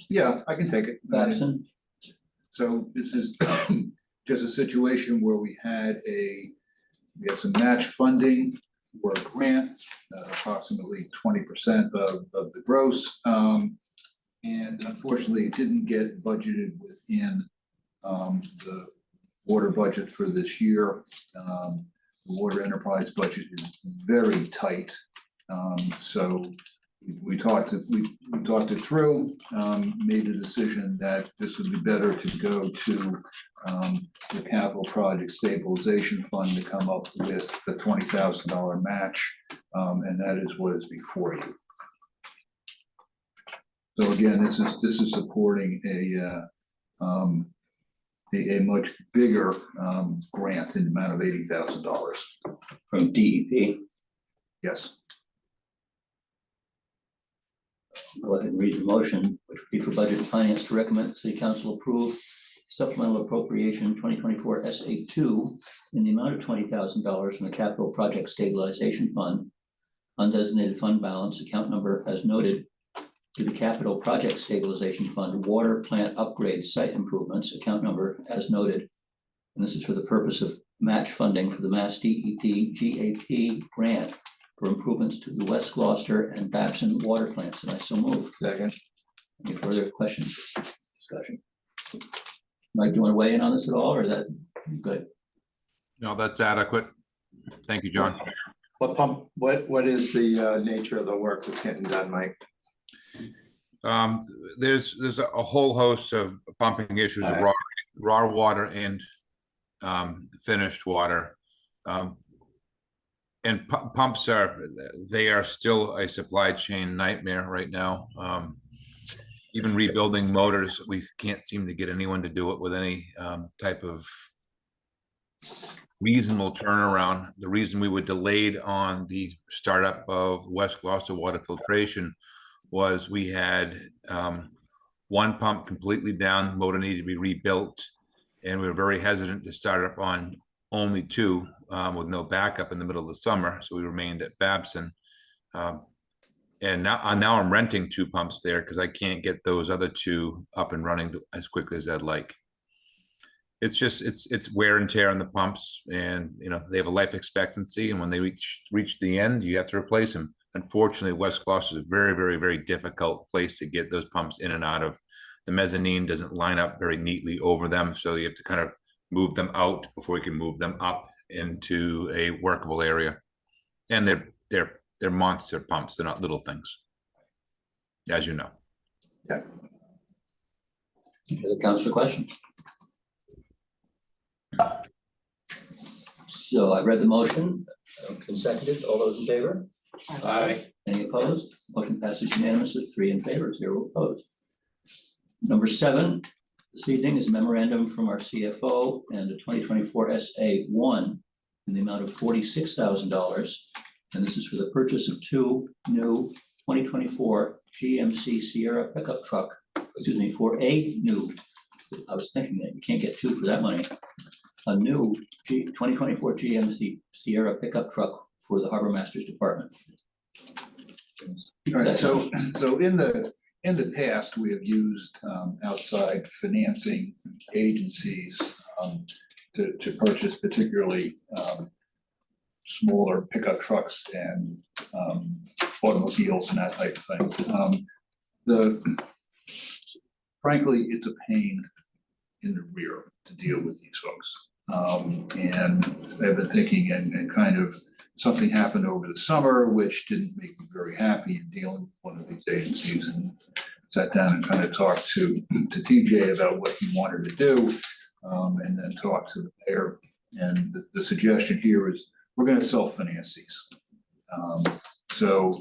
Yeah, I can take it. Baxton? So this is just a situation where we had some match funding for a grant, approximately 20% of the gross. And unfortunately, it didn't get budgeted within the water budget for this year. The water enterprise budget is very tight. So we talked it through, made the decision that this would be better to go to the capital project stabilization fund to come up with the $20,000 match, and that is what is before you. So again, this is supporting a much bigger grant in the amount of $80,000. From DEP. Yes. Go ahead and read the motion, which would be for Budget and Finance to recommend the City Council approve supplemental appropriation 2024 SA2 in the amount of $20,000 from the Capital Project Stabilization Fund, undesignated fund balance, account number as noted, to the Capital Project Stabilization Fund, water plant upgrade site improvements, account number as noted. And this is for the purpose of match funding for the Mass DEP GAP grant for improvements to the West Gloucester and Babson water plants, and I so move. Second. Any further questions, discussion? Mike, do you want to weigh in on this at all, or is that good? No, that's adequate. Thank you, John. What is the nature of the work that's getting done, Mike? There's a whole host of pumping issues of raw water and finished water. And pumps they are still a supply chain nightmare right now. Even rebuilding motors, we can't seem to get anyone to do it with any type of reasonable turnaround. The reason we were delayed on the startup of West Gloucester water filtration was we had one pump completely down, motor needed to be rebuilt, and we were very hesitant to start up on only two with no backup in the middle of the summer, so we remained at Babson. And now I'm renting two pumps there because I can't get those other two up and running as quickly as I'd like. It's just it's wear and tear on the pumps, and they have a life expectancy, and when they reach the end, you have to replace them. Unfortunately, West Gloucester is a very, very, very difficult place to get those pumps in and out of. The mezzanine doesn't line up very neatly over them, so you have to kind of move them out before you can move them up into a workable area. And they're monster pumps. They're not little things, as you know. Yeah. Any other councilor questions? So I read the motion, been seconded. All those in favor? Aye. Any opposed? Motion passes unanimously, 3 in favor, 0 opposed. Number 7 this evening is a memorandum from our CFO and a 2024 SA1 in the amount of $46,000. And this is for the purchase of 2 new 2024 GMC Sierra pickup truck, for a new, I was thinking that you can't get 2 for that money. A new 2024 GMC Sierra pickup truck for the Harbor Masters Department. All right, so in the past, we have used outside financing agencies to purchase particularly smaller pickup trucks and automobiles and that type of thing. Frankly, it's a pain in the rear to deal with these folks. And I've been thinking and kind of something happened over the summer, which didn't make me very happy in dealing with one of these agencies, and sat down and kind of talked to TJ about what he wanted to do, and then talked to the mayor. And the suggestion here is we're going to self-finance these. So,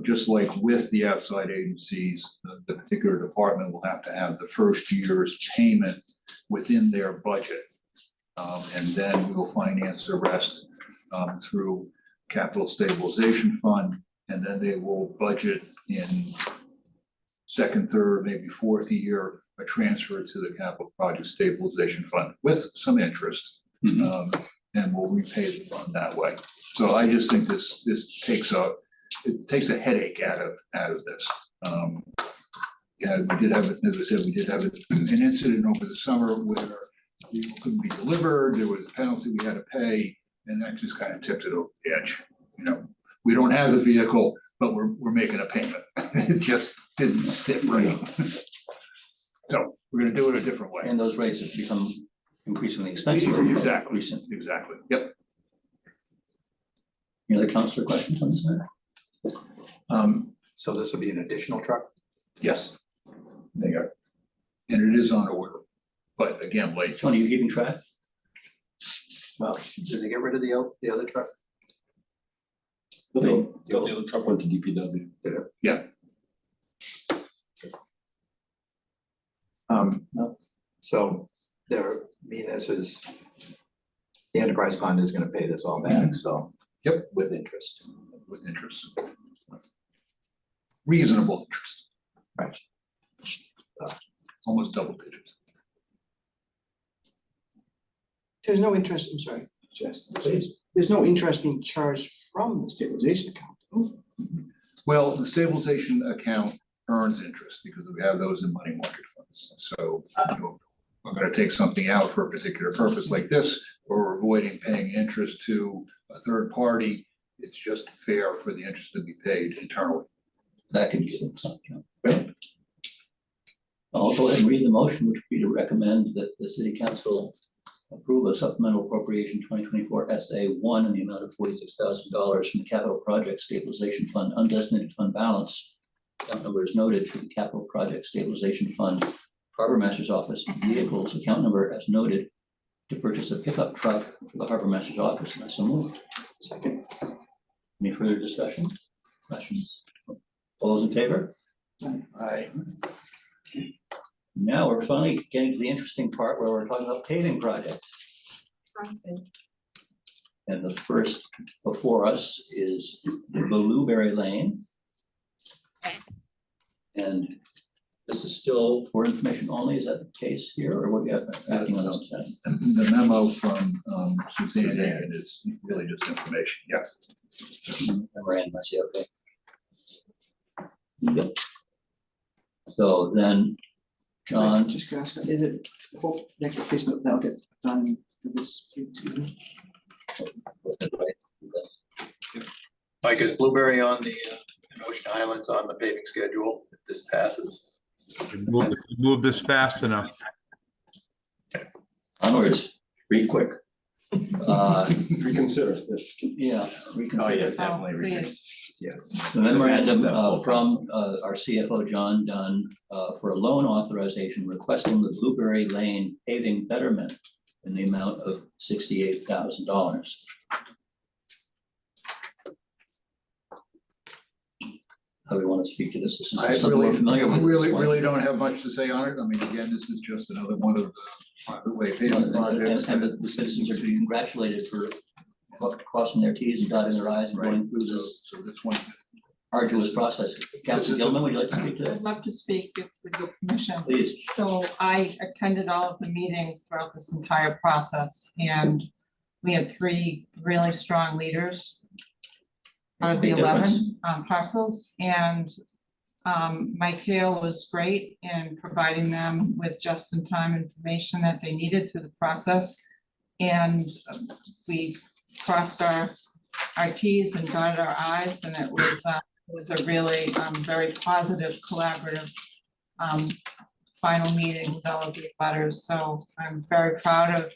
just like with the outside agencies, the particular department will have to have the first year's payment within their budget. And then we will finance the rest through Capital Stabilization Fund, and then they will budget in second, third, maybe fourth year, a transfer to the Capital Project Stabilization Fund with some interest, and we'll repay the fund that way. So I just think this takes a headache out of this. Yeah, we did have, as I said, an incident over the summer where vehicle couldn't be delivered, there was a penalty we had to pay, and that just kind of tipped it over the edge. We don't have the vehicle, but we're making a payment. It just didn't sit right. So we're gonna do it a different way. And those rates have become increasingly expensive. Exactly, Recent. exactly, yep. Any other councilor questions on this matter? So this will be an additional truck? Yes, There you go. and it is on order, but again, late. Tony, you keeping track? Well, did they get rid of the other truck? The other truck went to DPW. Yeah. So there, this is, the enterprise fund is gonna pay this all back, so. Yep. With interest. With interest. Reasonable interest. Right. Almost double digits. There's no interest, I'm sorry, Jess. Please. There's no interest being charged from the stabilization account. Well, the stabilization account earns interest because we have those in money market funds. So, you know, we're gonna take something out for a particular purpose like this, or we're avoiding paying interest to a third party. It's just fair for the interest to be paid internally. That could be something. Right? I'll go ahead and read the motion, which would be to recommend that the city council approve a supplemental appropriation 2024 SA1 in the amount of $46,000 from the capital project stabilization fund undesignated fund balance. Account number is noted for the capital project stabilization fund, harbor master's office vehicles, account number as noted, to purchase a pickup truck for the harbor master's office. And I so move. Second. Any further discussion? Questions? All those in favor? Aye. Now we're finally getting to the interesting part where we're talking about paving projects. And the first before us is Blueberry Lane. And this is still for information only, is that the case here, or what we have acting on this tonight? The memo from Suzanne Aiken is really just information, yes. Memorandum, I see, okay. Yep. So then, John, Just gonna ask, is it, hope the expectation that that'll get done for this season? Mike, is Blueberry on the Ocean Islands on the paving schedule if this passes? Move this fast enough. onwards, Read quick. reconsider. Yeah, Oh, reconsider. yes, definitely. please. Yes. The memorandum That's the full from our CFO, John Dunn, for a loan authorization requesting the Blueberry Lane paving betterment in the amount of $68,000. How do we want to speak to this? This I is something we're really, familiar with. really don't have much to say on it. I mean, again, this is just another one of the private way paving projects. And the citizens are to be congratulated for crossing their Ts and dotting their Is and going through this So this one, arduous process. Councilor Gilman, would you like to speak to that? I'd love to speak if with your permission. Please. So I attended all of the meetings throughout this entire process, and we had 3 really strong leaders out of the Big difference. 11 parcels, and Mike Hale was great in providing them with just-in-time information that they needed through the process. And we crossed our Ts and dotted our Is, and it was a really very positive, collaborative final meeting with all of the abutters. So I'm very proud of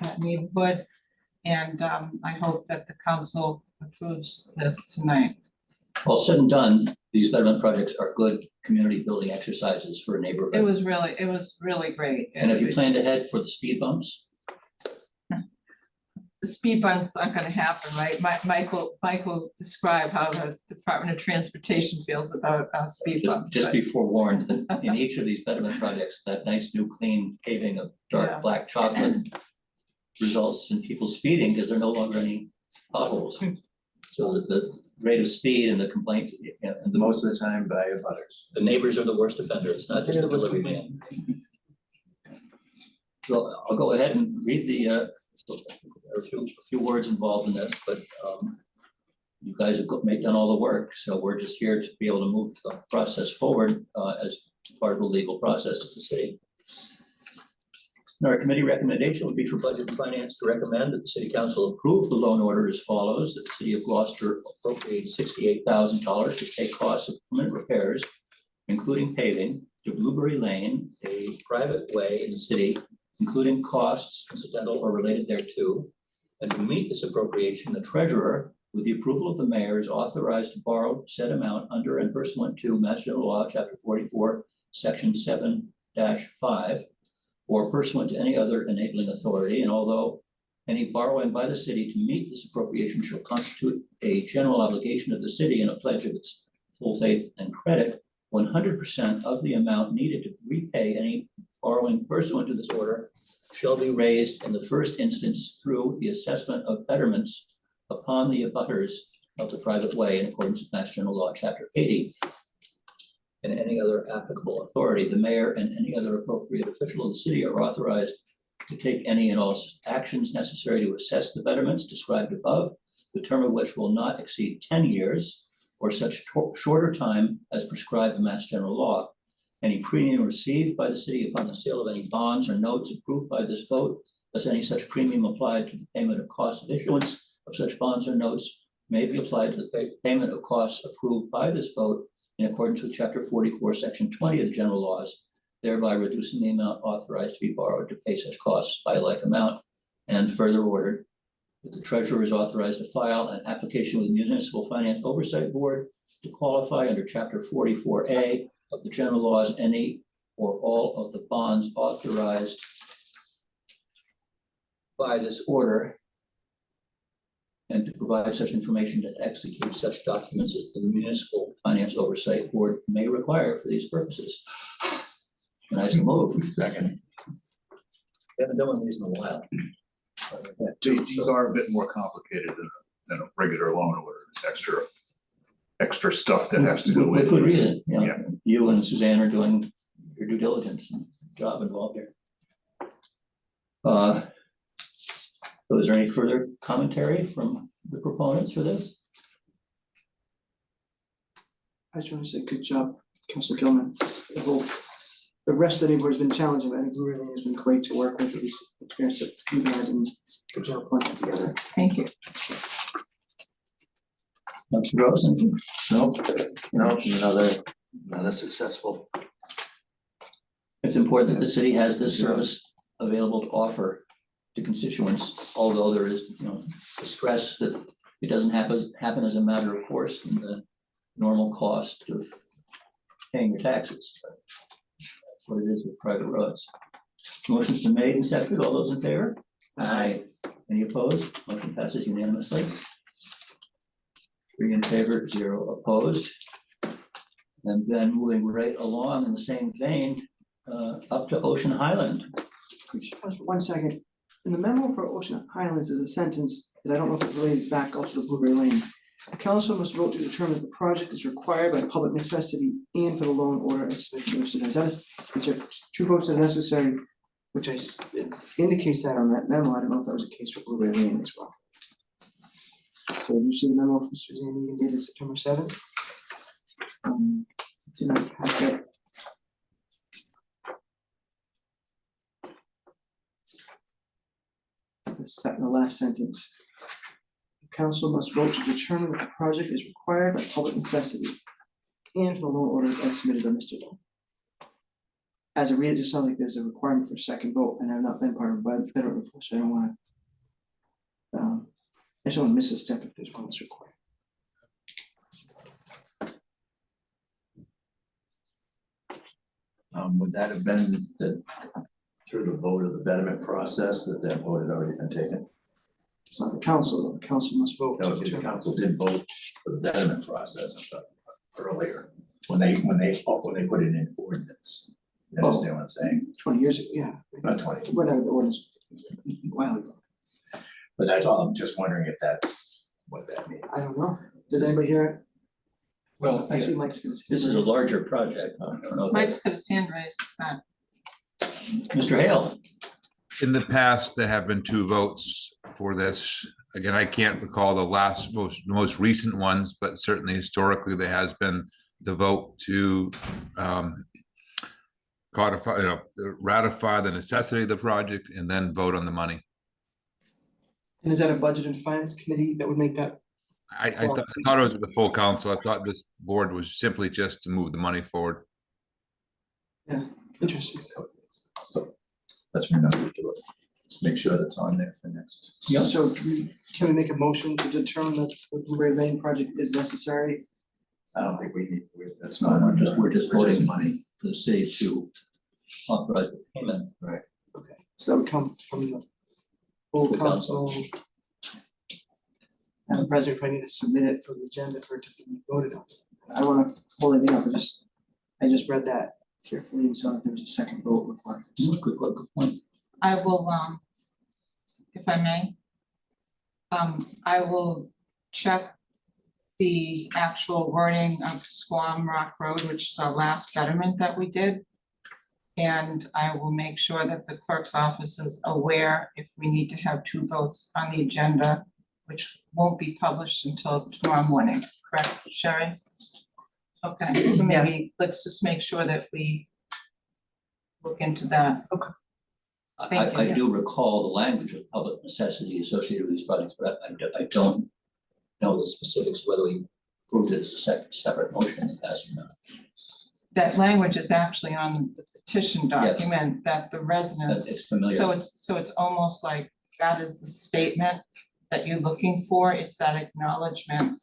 that neighborhood, and I hope that the council approves this tonight. All said and done, these betterment projects are good community building exercises for a neighborhood. It was really great. And have you planned ahead for the speed bumps? The speed bumps aren't gonna happen, right? Michael describe how the Department of Transportation feels about speed bumps. Just but- be forewarned that in each of these betterment projects, that nice new clean paving of Yeah. dark black chocolate results in people speeding because there are no longer any potholes. So the rate of speed and the complaints, and Most of the time by abutters. the neighbors are the worst offenders, not just the delivery man. So I'll go ahead and read the, there are a few words involved in this, but you guys have done all the work, so we're just here to be able to move the process forward as part of the legal process of the city. And our committee recommendation would be for Budget and Finance to recommend that the city council approve the loan order as follows: that the city of Gloucester appropriates $68,000 to pay costs of permanent repairs, including paving, to Blueberry Lane, a private way in the city, including costs incidental or related thereto. And to meet this appropriation, the treasurer, with the approval of the mayor, is authorized to borrow said amount under and pursuant to Mass General Law, Chapter 44, Section 7-5, or pursuant to any other enabling authority. And although any borrowing by the city to meet this appropriation shall constitute a general obligation of the city and a pledge of its full faith and credit, 100% of the amount needed to repay any borrowing pursuant to this order shall be raised in the first instance through the assessment of betterments upon the abutters of the private way in accordance with Mass General Law, Chapter 80. And any other applicable authority, the mayor and any other appropriate official of the city are authorized to take any and all actions necessary to assess the betterments described above, the term of which will not exceed 10 years or such shorter time as prescribed in Mass General Law. Any premium received by the city upon the sale of any bonds or notes approved by this vote, thus any such premium applied to the payment of cost of issuance of such bonds or notes may be applied to the payment of costs approved by this vote in accordance with Chapter 44, Section 20 of the general laws, thereby reducing the amount authorized to be borrowed to pay such costs by a like amount. And further ordered that the treasurer is authorized to file an application with the Municipal Finance Oversight Board to qualify under Chapter 44A of the general laws, any or all of the bonds authorized by this order, and to provide such information to execute such documents as the Municipal Finance Oversight Board may require for these purposes. And I so move. Second. We haven't done one of these in a while. These are a bit more complicated than a regular loan order. There's extra stuff that has to do With with. good reason, you know, Yeah. you and Suzanne are doing your due diligence and job involved here. So is there any further commentary from the proponents for this? I just want to say good job, Council Gilman. The rest of the neighborhood has been challenging, but I think Blue Ribbon has been great to work with, this experience that you've had, and good job putting it together. Thank you. Councilor Rosen? Nope, another successful. It's important that the city has this service available to offer to constituents, although there is, you know, the stress that it doesn't happen as a matter of course in the normal cost of paying your taxes. That's what it is with private roads. Motion's been made and seconded. All those in favor? Aye. Any opposed? Motion passes unanimously. 3 in favor, 0 opposed. And then moving right along in the same vein, up to Ocean Highland. Just pause for 1 second. In the memo for Ocean Highlands is a sentence that I don't know if it's related back also to Blueberry Lane. The council must vote to determine if the project is required by public necessity and for the loan order as submitted. Is there 2 votes that are necessary, which it indicates that on that memo. I don't know if that was the case for Blueberry Lane as well. So you see the memo from Suzanne Meegan dated September 7th. It's in our packet. The last sentence. The council must vote to determine if the project is required by public necessity and for the loan order as submitted by Mr. Dunn. As I read it, just sounds like there's a requirement for a second vote, and I've not been part of it before, so I don't want to. I just don't want to miss a step if there's one that's required. Would that have been through the vote of the betterment process that vote had already been taken? It's not the council, though. The council must vote. to No, the determine. council did vote for the betterment process, I thought, earlier, when they put it in ordinance. You understand what I'm saying? 20 years ago, yeah. Not 20, Whatever the ordinance, a while ago. but that's all, I'm just wondering if that's what that means. I don't know. Did anybody hear it? Well, I see Mike's gonna say. this is a larger project. I don't know. Mike's got his hand raised, Matt. Mr. Hale, In the past, there have been 2 votes for this. Again, I can't recall the most recent ones, but certainly historically, there has been the vote to codify, ratify the necessity of the project and then vote on the money. And is that a budget and finance committee that would make that? I thought it was the full council. I thought this board was simply just to move the money forward. Yeah, interesting. So let's remember to do it. Let's make sure that's on there for next. Yeah. So can we make a motion to determine that the Blueberry Lane project is necessary? I don't think we need, that's not, under- we're just voting money. for the city to authorize the payment. Okay, so that would come from the full Full council. council. And the president probably need to submit it for the agenda for it to be voted on. I don't wanna hold anything up, I just read that carefully and saw if there was a second vote required. Good point. I will, if I may. I will check the actual wording of Squam Rock Road, which is our last betterment that we did. And I will make sure that the clerk's office is aware if we need to have 2 votes on the agenda, which won't be published until tomorrow morning, correct, Sherry? Okay, so maybe let's just make sure that we look into that. Thank I you. do recall the language of public necessity associated with these projects, but I don't know the specifics, whether we approved it as a separate motion in the past or not. That language is actually on the petition document that the residents. It's familiar. So it's almost like that is the statement that you're looking for. It's that acknowledgement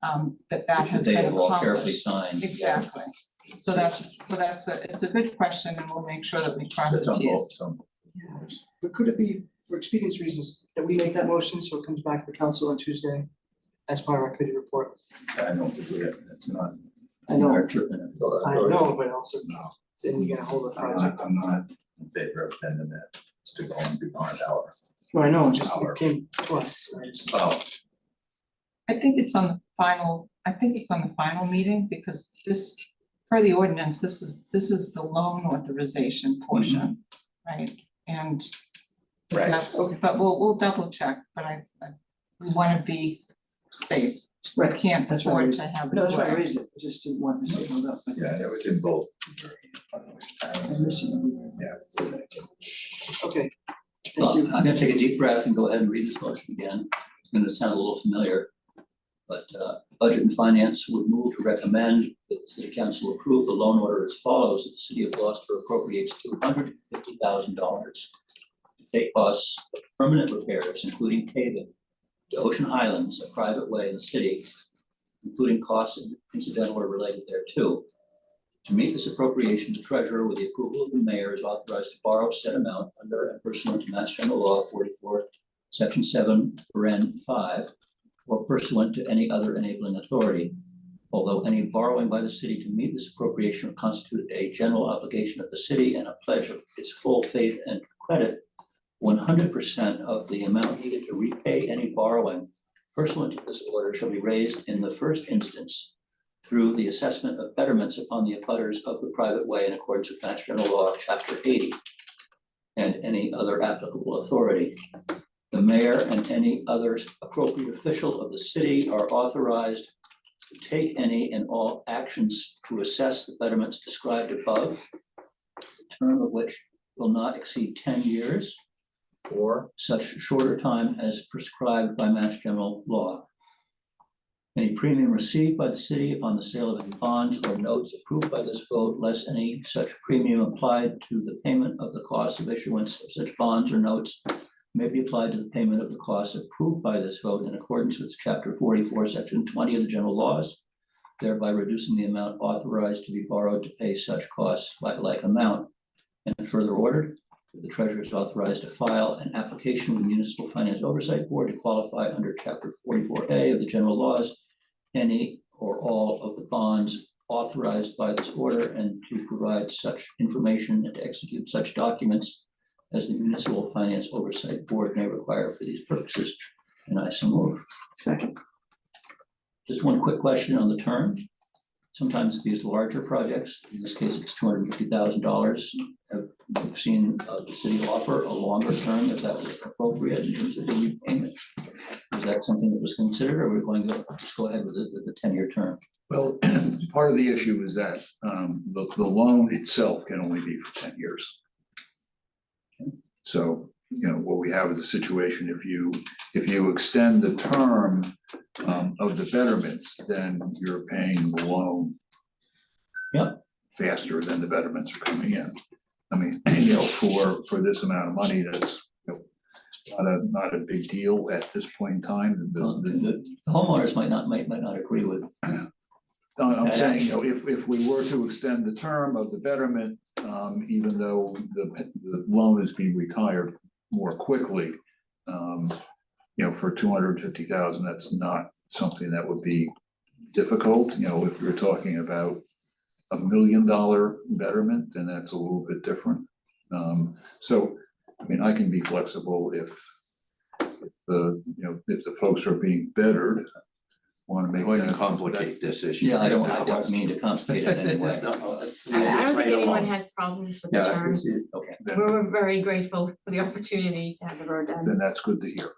that has They been have all carefully accomplished. signed. Exactly. So it's a good question, and we'll make sure that we cross That's the on Ts. both, so. But could it be, for expedience reasons, that we make that motion so it comes back to the council on Tuesday as part of our committee report? I don't think we have, that's not, I know, Or- I know, but also no, then you gotta hold the I'm project. not, I'm not in favor of sending that to go and be beyond our. No, I know, it just Power. it came to us. I just- Oh, I think it's on the final meeting, because this, per the ordinance, this is the loan authorization portion, right? And Right. that's, Okay. but we'll double check, but we wanna be safe. We Right, can't that's why I afford raised to it. have. No, it that's why I work. raised it, I just didn't want this to hold up. yeah, it was in both. I missed you. Yeah. Okay, Well, thank you. I'm gonna take a deep breath and go ahead and read this motion again. It's gonna sound a little familiar. But Budget and Finance would move to recommend that the city council approve the loan order as follows. That the city of Gloucester appropriates $250,000 to take costs of permanent repairs, including paving, to Ocean Highlands, a private way in the city, including costs incidental or related thereto. To meet this appropriation, the treasurer, with the approval of the mayor, is authorized to borrow said amount under and pursuant to Mass General Law 44, Section 7, Paren 5, or pursuant to any other enabling authority. Although any borrowing by the city to meet this appropriation will constitute a general obligation of the city and a pledge of its full faith and credit, 100% of the amount needed to repay any borrowing pursuant to this order shall be raised in the first instance through the assessment of betterments upon the abutters of the private way in accordance with Mass General Law, Chapter 80, and any other applicable authority. The mayor and any other appropriate official of the city are authorized to take any and all actions to assess the betterments described above, the term of which will not exceed 10 years or such shorter time as prescribed by Mass General Law. Any premium received by the city upon the sale of any bonds or notes approved by this vote, less any such premium applied to the payment of the cost of issuance of such bonds or notes, may be applied to the payment of the costs approved by this vote in accordance with Chapter 44, Section 20 of the general laws, thereby reducing the amount authorized to be borrowed to pay such costs by a like amount. And further ordered, the treasurer is authorized to file an application with the Municipal Finance Oversight Board to qualify under Chapter 44A of the general laws, any or all of the bonds authorized by this order, and to provide such information and to execute such documents as the Municipal Finance Oversight Board may require for these purposes. And I so move. Second. Just one quick question on the term. Sometimes these larger projects, in this case, it's $250,000. I've seen the city offer a longer term if that was appropriate in terms of the repayment. Is that something that was considered, or are we going to just go ahead with the 10-year term? Well, part of the issue is that the loan itself can only be for 10 years. So, you know, what we have is a situation, if you extend the term of the betterments, then you're paying the loan faster than the betterments are coming in. I mean, you know, for this amount of money, that's, you know, not a big deal at this point in time. The homeowners might not agree with. I'm saying, you know, if we were to extend the term of the betterment, even though the loan is being retired more quickly, you know, for $250,000, that's not something that would be difficult. You know, if you're talking about $1 million betterment, then that's a little bit different. So, I mean, I can be flexible if if the folks are being bettered, want to make. Going to that- complicate this issue. Yeah, I don't mean to complicate it anyway. No, let's I leave don't this think right anyone along. has problems with the Yeah, I can terms. see it. Okay, We're very grateful for the opportunity to have the road Then done. that's good to hear.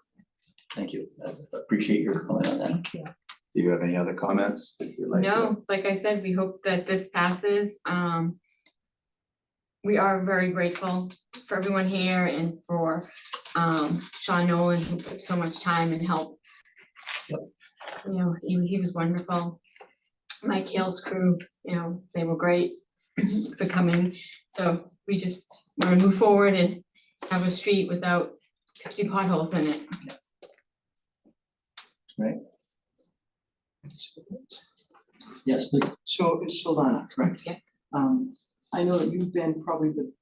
thank you. I appreciate your comment on that. Thank you. Do you have any other comments that you'd like to? No, like I said, we hope that this passes. We are very grateful for everyone here and for Sean Nolan, who put so much time and help. Yep. You know, he was wonderful. Mike Hale's crew, you know, they were great for coming. So we just want to move forward and have a street without 50 potholes in it. Yes, please. So it's Solana, correct? Yes. I know that you've been probably the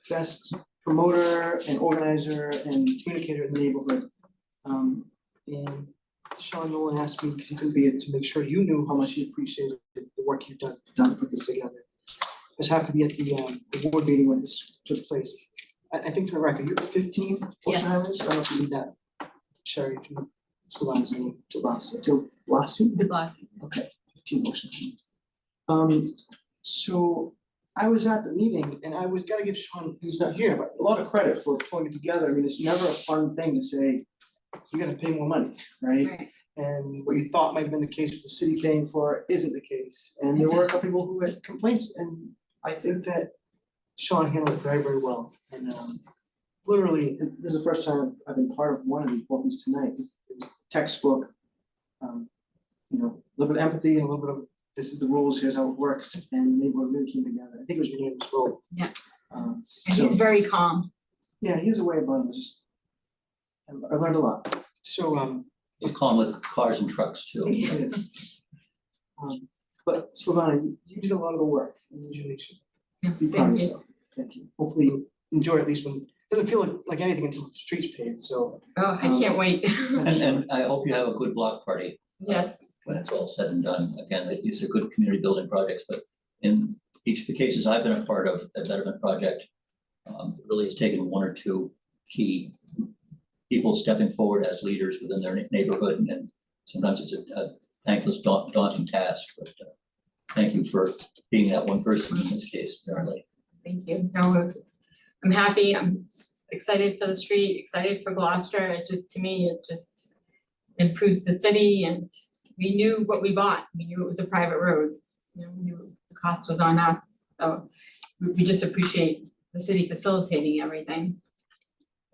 best promoter and organizer and communicator in the neighborhood. And Sean Nolan asked me, because he couldn't be here, to make sure you knew how much he appreciated the work you've done to put this together. I was happy to be at the board meeting when this took place. I think for the record, you're 15 Yes. Ocean Islands, I don't know if you need that. Sherry, if you, Solana's name, Delasi? The blessing. Okay, 15 Ocean Islands. So I was at the meeting and I was gotta give Sean, who's not here, but a lot of credit for pulling it together. I mean, it's never a fun thing to say, you gotta pay more money, right? Right. And what you thought might have been the case with the city paying for it isn't the case. And there were a couple people who had complaints, and I think that Sean handled it very, very well. And literally, this is the first time I've been part of one of these, both these tonight. It was textbook, you know, a little bit of empathy and a little bit of, this is the rules, here's how it works, and they were really came together. I think it was your name as well. Yeah. And And he's very calm. yeah, he was a way above it, just, I learned a lot. So, It's calm with cars and trucks too. yes. But Silvana, you did a lot of the work, and you should Yeah, be proud of thank you. yourself. Thank you. Hopefully you enjoy it at least when, it doesn't feel like anything until the street's paved, so. Oh, I can't wait. And I hope you have a good block party Yes, when it's all said and done. Again, these are good community building projects, but in each of the cases I've been a part of, a betterment project, it really has taken one or two key people stepping forward as leaders within their neighborhood, and sometimes it's a thankless, daunting task, but thank you for being that one person in this case, apparently. thank you. No, I'm happy. I'm excited for the street, excited for Gloucester. It just, to me, it just improves the city, and we knew what we bought. We knew it was a private road. You know, we knew the cost was on us. So we just appreciate the city facilitating everything.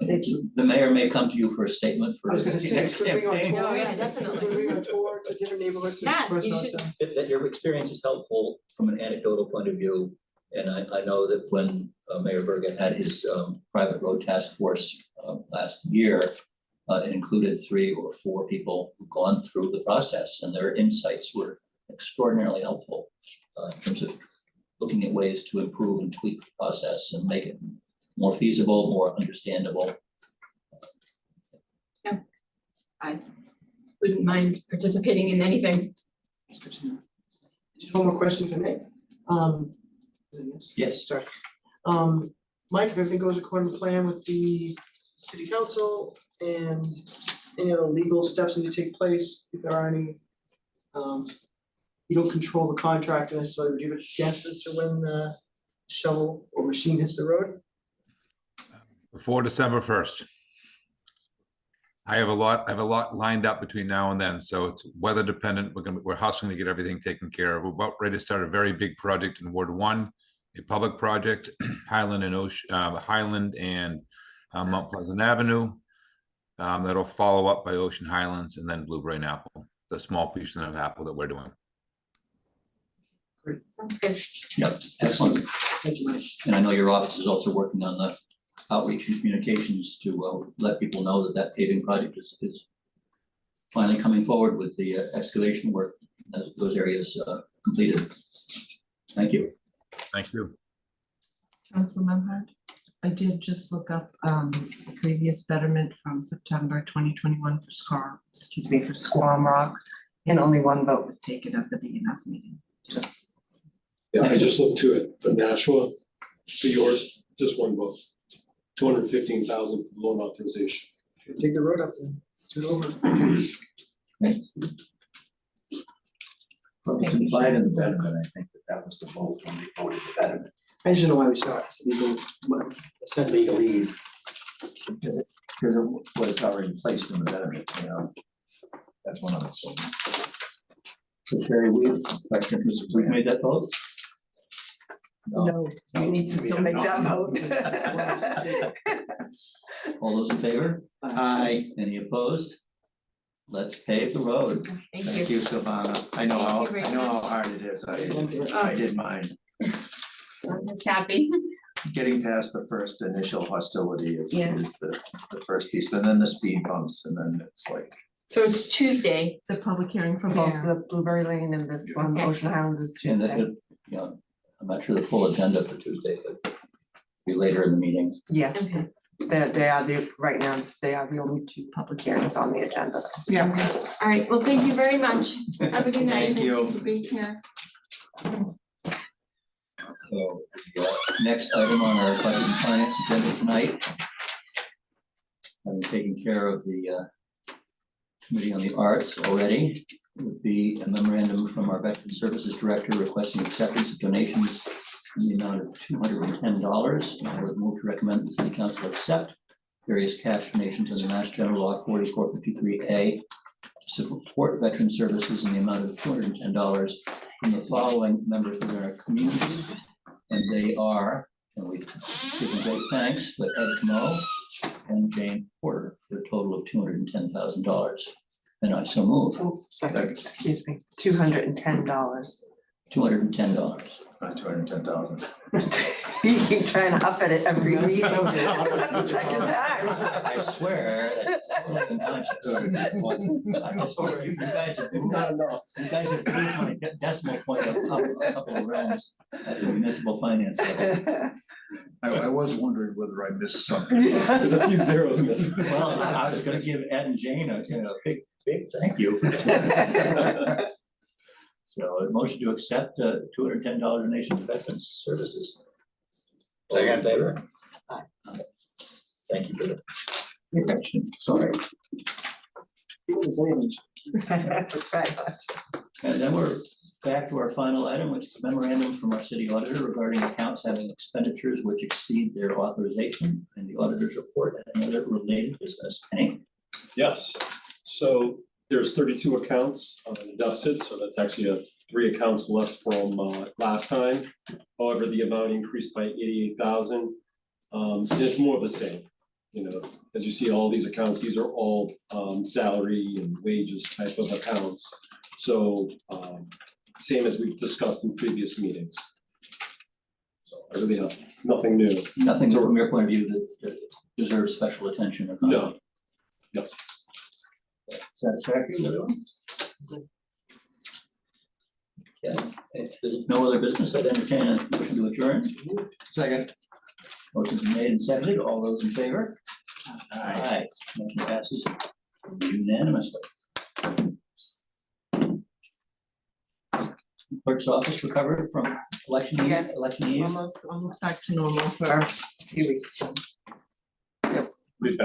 Thank you. The mayor may come to you for a statement for. I was gonna say, could we go on campaign. tour? Oh, yeah, definitely. Could we go on tour to different neighborhoods to Yeah, express you our should. time? That your experience is helpful from an anecdotal point of view. And I know that when Mayor Berga had his private road task force last year, it included 3 or 4 people who've gone through the process, and their insights were extraordinarily helpful in terms of looking at ways to improve and tweak the process and make it more feasible, more understandable. I wouldn't mind participating in anything. That's good to know. Just one more question for me. Yes. Yes. Sorry. Mike, if everything goes according to plan with the city council and any other legal steps need to take place, if there are any, you don't control the contractor necessarily, would you have a guess as to when the shovel or machine hits the road? Before December 1st. I have a lot lined up between now and then, so it's weather dependent. We're hustling to get everything taken care of. We're about ready to start a very big project in Ward 1, a public project, Highland and Mount Pleasant Avenue. That'll follow up by Ocean Highlands and then Blueberry and Apple, the small piece of Apple that we're doing. Sounds good. Yep, excellent. Thank you, Mike. And I know your office is also working on the outreach and communications to let people know that that paving project is finally coming forward with the excavation work, those areas completed. Thank you. Thank you. Councilman Hart, I did just look up the previous betterment from September 2021 for Squam Rock, and only one vote was taken at the DNF meeting. Just Yeah, I just looked to it for Nashua, for yours, just one vote. 215,000 loan authorization. Take the road up then, turn over. Well, it's implied in the betterment, I think that was the vote when we voted the betterment. I just don't know why we saw it, it's legal, essentially. Legalese. Because it was already placed in the betterment, you know. That's one of the. So Sherry, we've made that vote. No, we need to still make that vote. All those in favor? Aye. Any opposed? Let's pave the road. Thank you, Silvana. I know how, Thank you very I know how hard it is. I did mine. I'm just happy. Getting past the first initial hostility is Yeah. the first piece, and then the speed bumps, and then it's like. So it's Tuesday. The public hearing for both Yeah. the Blueberry Lane and this one, Okay. Ocean Highlands is And Tuesday. you know, I'm not sure the full agenda for Tuesday, but be later in the meeting. Yeah, Okay. they are the, right now, they are the only two public hearings on the agenda. Yeah. All right, well, thank you very much. Have a good night. Thank you. To be here. So the next item on our budget and finance agenda tonight, having taken care of the Committee on the Arts already, would be a memorandum from our Veteran Services Director requesting acceptance of donations in the amount of $210. And I would move to recommend that the council accept various cash donations under Mass General Law 4453A to support veteran services in the amount of $210 from the following members within our community. And they are, and we give them great thanks, but Ed Mo and Jane Porter, for a total of $210,000. And I so move, Oh, sorry, excuse me, $210. $210. Not 210,000. You keep trying to up it every week. That's the second time. I swear, that's 11 times. You guys have moved, you guys have moved my decimal point up a couple of rounds at the municipal finance level. I was wondering whether I missed something. There's a few zeros missing. Well, I was gonna give Ed and Jane a big thank you. So a motion to accept $210 donation to Veterans Services. All in favor? Aye. Thank you for the correction, sorry. Right. And then we're back to our final item, which is a memorandum from our city auditor regarding accounts having expenditures which exceed their authorization and the auditor's report and other related business. Kenny? Yes, so there's 32 accounts in deficit, so that's actually 3 accounts less from last time. However, the amount increased by 88,000. And it's more of the same, you know, as you see all these accounts, these are all salary and wages type of accounts. So same as we've discussed in previous meetings. So I really have nothing new. Nothing from your point of view that deserves special attention or comment? No. Yep. Satisfactory, everyone? Okay, if there's no other business, I'd entertain a motion to adjourn. Second. Motion's been made and seconded. All those in favor? Aye. Motion passes unanimously. Clerk's office recovered from election eve, Yes, election eve. almost back to normal for a few weeks. Be back.